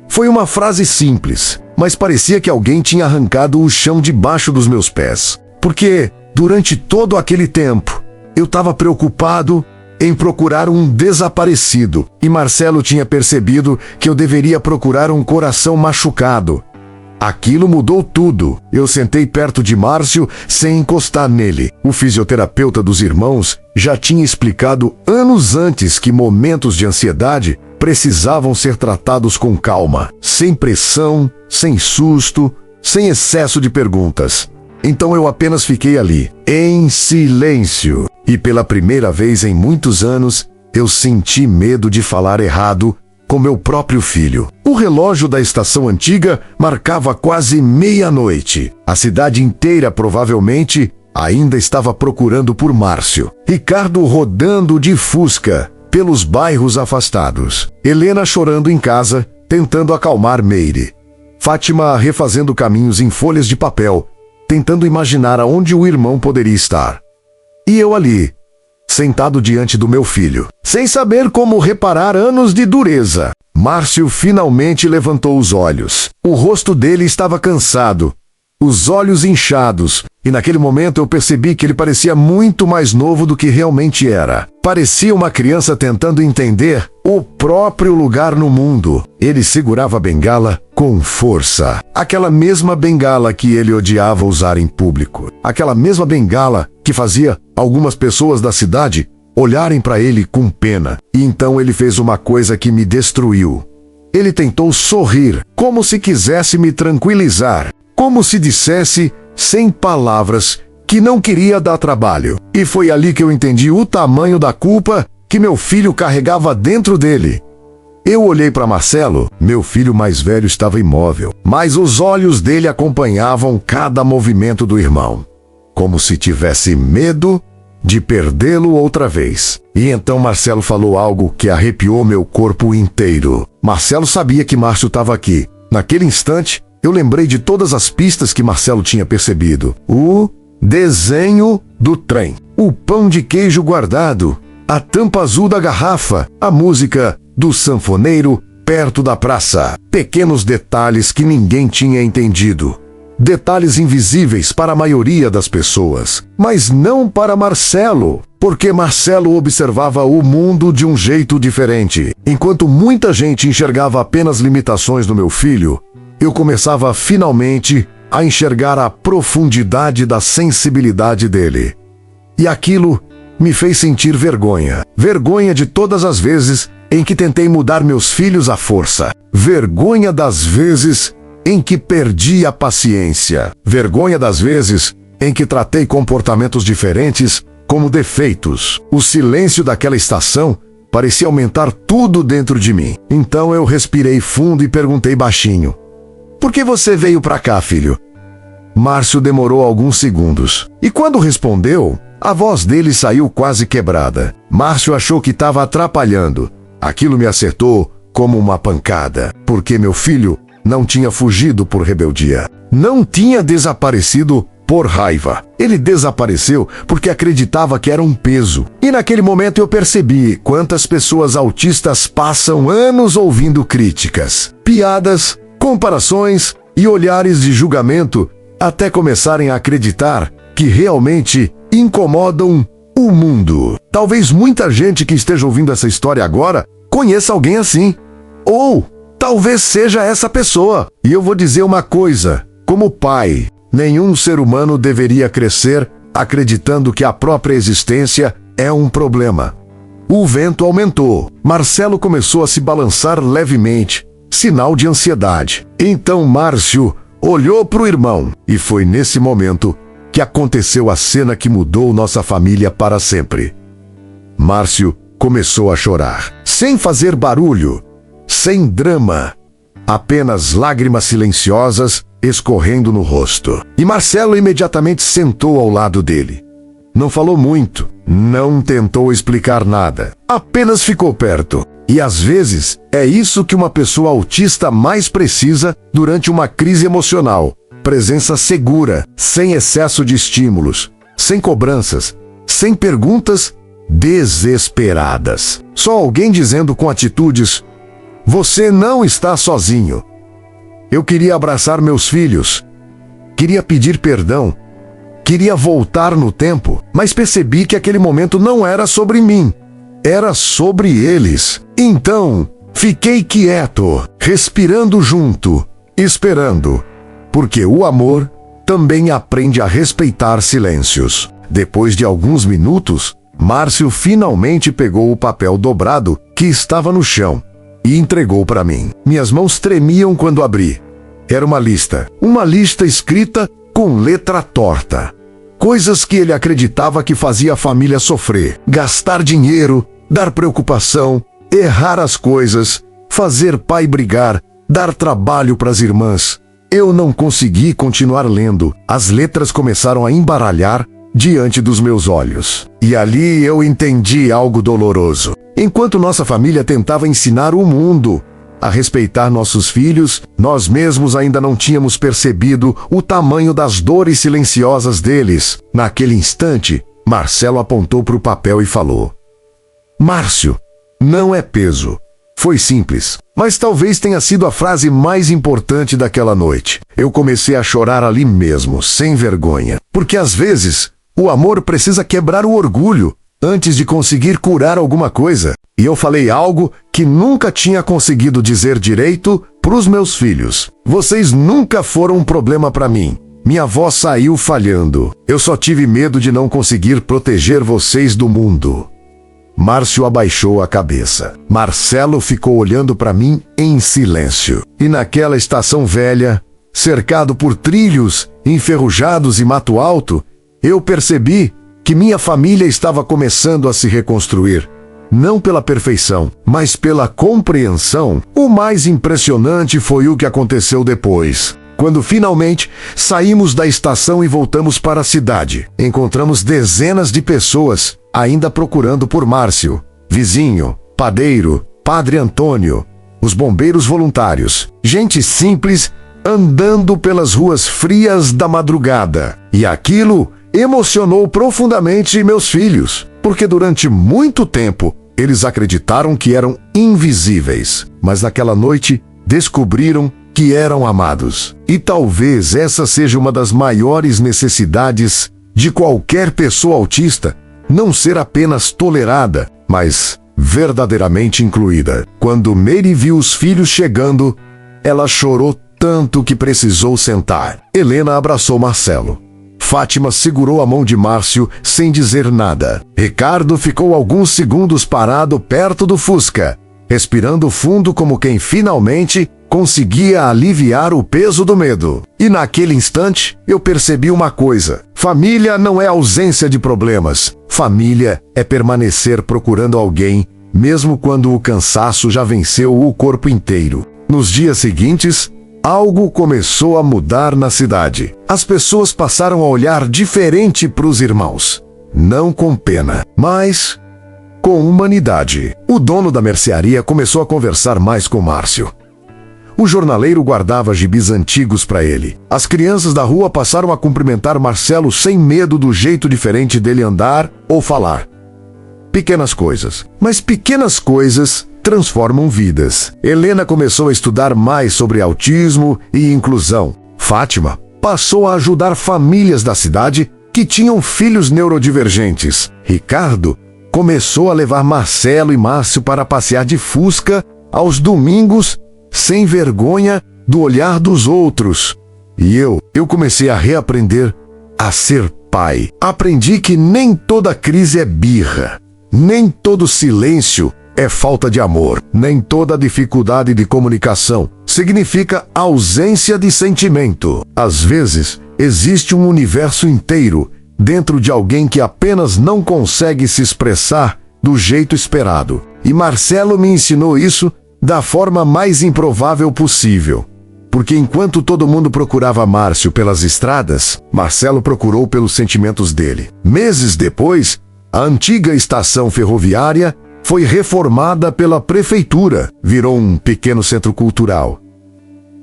Foi uma frase simples, mas parecia que alguém tinha arrancado o chão debaixo dos meus pés. Porque, durante todo aquele tempo, eu estava preocupado em procurar um desaparecido, e Marcelo tinha percebido que eu deveria procurar um coração machucado. Aquilo mudou tudo. Eu sentei perto de Márcio sem encostar nele. O fisioterapeuta dos irmãos já tinha explicado anos antes que momentos de ansiedade precisavam ser tratados com calma, sem pressão, sem susto, sem excesso de perguntas. Então eu apenas fiquei ali, em silêncio. E pela primeira vez em muitos anos, eu senti medo de falar errado com meu próprio filho. O relógio da estação antiga marcava quase meia-noite. A cidade inteira provavelmente ainda estava procurando por Márcio. Ricardo rodando de Fusca pelos bairros afastados. Helena chorando em casa, tentando acalmar Meire. Fátima refazendo caminhos em folhas de papel, tentando imaginar aonde o irmão poderia estar. E eu ali, sentado diante do meu filho, sem saber como reparar anos de dureza. Márcio finalmente levantou os olhos. O rosto dele estava cansado, os olhos inchados, e naquele momento eu percebi que ele parecia muito mais novo do que realmente era. Parecia uma criança tentando entender o próprio lugar no mundo. Ele segurava a bengala com força. Aquela mesma bengala que ele odiava usar em público. Aquela mesma bengala que fazia algumas pessoas da cidade olharem para ele com pena. E então ele fez uma coisa que me destruiu. Ele tentou sorrir, como se quisesse me tranquilizar, como se dissesse, sem palavras, que não queria dar trabalho. E foi ali que eu entendi o tamanho da culpa que meu filho carregava dentro dele. Eu olhei para Marcelo, meu filho mais velho estava imóvel, mas os olhos dele acompanhavam cada movimento do irmão, como se tivesse medo de perdê-lo outra vez. E então Marcelo falou algo que arrepiou meu corpo inteiro. Marcelo sabia que Márcio estava aqui. Naquele instante, eu lembrei de todas as pistas que Marcelo tinha percebido. O desenho do trem, o pão de queijo guardado, a tampa azul da garrafa, a música do sanfoneiro perto da praça. Pequenos detalhes que ninguém tinha entendido. Detalhes invisíveis para a maioria das pessoas, mas não para Marcelo, porque Marcelo observava o mundo de um jeito diferente. Enquanto muita gente enxergava apenas limitações no meu filho, eu começava finalmente a enxergar a profundidade da sensibilidade dele. E aquilo me fez sentir vergonha. Vergonha de todas as vezes em que tentei mudar meus filhos à força. Vergonha das vezes em que perdi a paciência. Vergonha das vezes em que tratei comportamentos diferentes como defeitos. O silêncio daquela estação parecia aumentar tudo dentro de mim. Então eu respirei fundo e perguntei baixinho: "Por que você veio pra cá, filho?" Márcio demorou alguns segundos. E quando respondeu, a voz dele saiu quase quebrada. Márcio achou que estava atrapalhando. Aquilo me acertou como uma pancada, porque meu filho não tinha fugido por rebeldia. Não tinha desaparecido por raiva. Ele desapareceu porque acreditava que era um peso. E naquele momento eu percebi quantas pessoas autistas passam anos ouvindo críticas, piadas, comparações e olhares de julgamento até começarem a acreditar que realmente incomodam o mundo. Talvez muita gente que esteja ouvindo essa história agora conheça alguém assim. Ou talvez seja essa pessoa. E eu vou dizer uma coisa: como pai, nenhum ser humano deveria crescer acreditando que a própria existência é um problema. O vento aumentou. Marcelo começou a se balançar levemente, sinal de ansiedade. Então Márcio olhou para o irmão, e foi nesse momento que aconteceu a cena que mudou nossa família para sempre. Márcio começou a chorar, sem fazer barulho, sem drama, apenas lágrimas silenciosas escorrendo no rosto. E Marcelo imediatamente sentou ao lado dele. Não falou muito, não tentou explicar nada, apenas ficou perto. E às vezes é isso que uma pessoa autista mais precisa durante uma crise emocional: presença segura, sem excesso de estímulos, sem cobranças, sem perguntas desesperadas. Só alguém dizendo com atitudes: "Você não está sozinho." Eu queria abraçar meus filhos, queria pedir perdão, queria voltar no tempo, mas percebi que aquele momento não era sobre mim, era sobre eles. Então, fiquei quieto, respirando junto, esperando, porque o amor também aprende a respeitar silêncios. Depois de alguns minutos, Márcio finalmente pegou o papel dobrado que estava no chão e entregou para mim. Minhas mãos tremiam quando abri. Era uma lista escrita com letra torta. Coisas que ele acreditava que fazia a família sofrer: gastar dinheiro, dar preocupação, errar as coisas, fazer pai brigar, dar trabalho para as irmãs. Eu não consegui continuar lendo. As letras começaram a embaralhar diante dos meus olhos. E ali eu entendi algo doloroso. Enquanto nossa família tentava ensinar o mundo a respeitar nossos filhos, nós mesmos ainda não tínhamos percebido o tamanho das dores silenciosas deles. Naquele instante, Marcelo apontou para o papel e falou: "Márcio, não é peso." Foi simples, mas talvez tenha sido a frase mais importante daquela noite. Eu comecei a chorar ali mesmo, sem vergonha. Porque às vezes, o amor precisa quebrar o orgulho antes de conseguir curar alguma coisa. E eu falei algo que nunca tinha conseguido dizer direito para os meus filhos. Vocês nunca foram um problema para mim. Minha voz saiu falhando. Eu só tive medo de não conseguir proteger vocês do mundo. Márcio abaixou a cabeça. Marcelo ficou olhando para mim em silêncio. E naquela estação velha, cercado por trilhos enferrujados e mato alto, eu percebi que minha família estava começando a se reconstruir. Não pela perfeição, mas pela compreensão. O mais impressionante foi o que aconteceu depois. Quando finalmente saímos da estação e voltamos para a cidade, encontramos dezenas de pessoas ainda procurando por Márcio. Vizinho, padeiro, Padre Antônio, os bombeiros voluntários, gente simples andando pelas ruas frias da madrugada. E aquilo emocionou profundamente meus filhos, porque durante muito tempo eles acreditaram que eram invisíveis, mas naquela noite descobriram que eram amados. E talvez essa seja uma das maiores necessidades de qualquer pessoa autista: não ser apenas tolerada, mas verdadeiramente incluída. Quando Mary viu os filhos chegando, ela chorou tanto que precisou sentar. Helena abraçou Marcelo. Fátima segurou a mão de Márcio sem dizer nada. Ricardo ficou alguns segundos parado perto do Fusca, respirando fundo como quem finalmente conseguia aliviar o peso do medo. E naquele instante, eu percebi uma coisa: família não é ausência de problemas. Família é permanecer procurando alguém, mesmo quando o cansaço já venceu o corpo inteiro. Nos dias seguintes, algo começou a mudar na cidade. As pessoas passaram a olhar diferente para os irmãos. Não com pena, mas com humanidade. O dono da mercearia começou a conversar mais com Márcio. O jornaleiro guardava gibis antigos para ele. As crianças da rua passaram a cumprimentar Marcelo sem medo do jeito diferente dele andar ou falar. Pequenas coisas. Mas pequenas coisas transformam vidas. Helena começou a estudar mais sobre autismo e inclusão. Fátima passou a ajudar famílias da cidade que tinham filhos neurodivergentes. Ricardo começou a levar Marcelo e Márcio para passear de Fusca aos domingos, sem vergonha do olhar dos outros. E eu comecei a reaprender a ser pai. Aprendi que nem toda crise é birra, nem todo silêncio é falta de amor, nem toda dificuldade de comunicação significa ausência de sentimento. Às vezes, existe um universo inteiro dentro de alguém que apenas não consegue se expressar do jeito esperado. E Marcelo me ensinou isso da forma mais improvável possível. porque enquanto todo mundo procurava Márcio pelas estradas, Marcelo procurou pelos sentimentos dele. Meses depois, a antiga estação ferroviária foi reformada pela prefeitura, virou um pequeno centro cultural.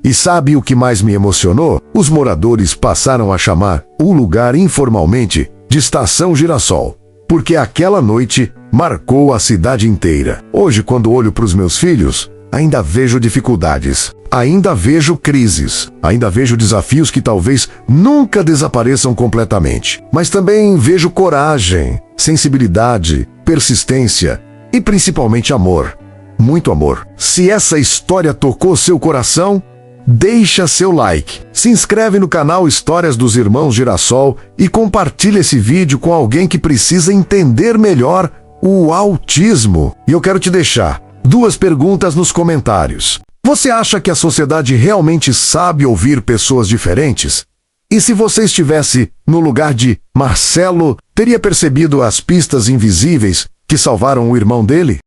E sabe o que mais me emocionou? Os moradores passaram a chamar o lugar informalmente de Estação Girassol, porque aquela noite marcou a cidade inteira. Hoje, quando olho para os meus filhos, ainda vejo dificuldades, ainda vejo crises, ainda vejo desafios que talvez nunca desapareçam completamente. Mas também vejo coragem, sensibilidade, persistência e principalmente amor. Muito amor. Se essa história tocou seu coração, deixa seu like, se inscreve no canal Histórias dos Irmãos Girassol e compartilha esse vídeo com alguém que precisa entender melhor o autismo. E eu quero te deixar 2 perguntas nos comentários. Você acha que a sociedade realmente sabe ouvir pessoas diferentes? E se você estivesse no lugar de Marcelo, teria percebido as pistas invisíveis que salvaram o irmão dele?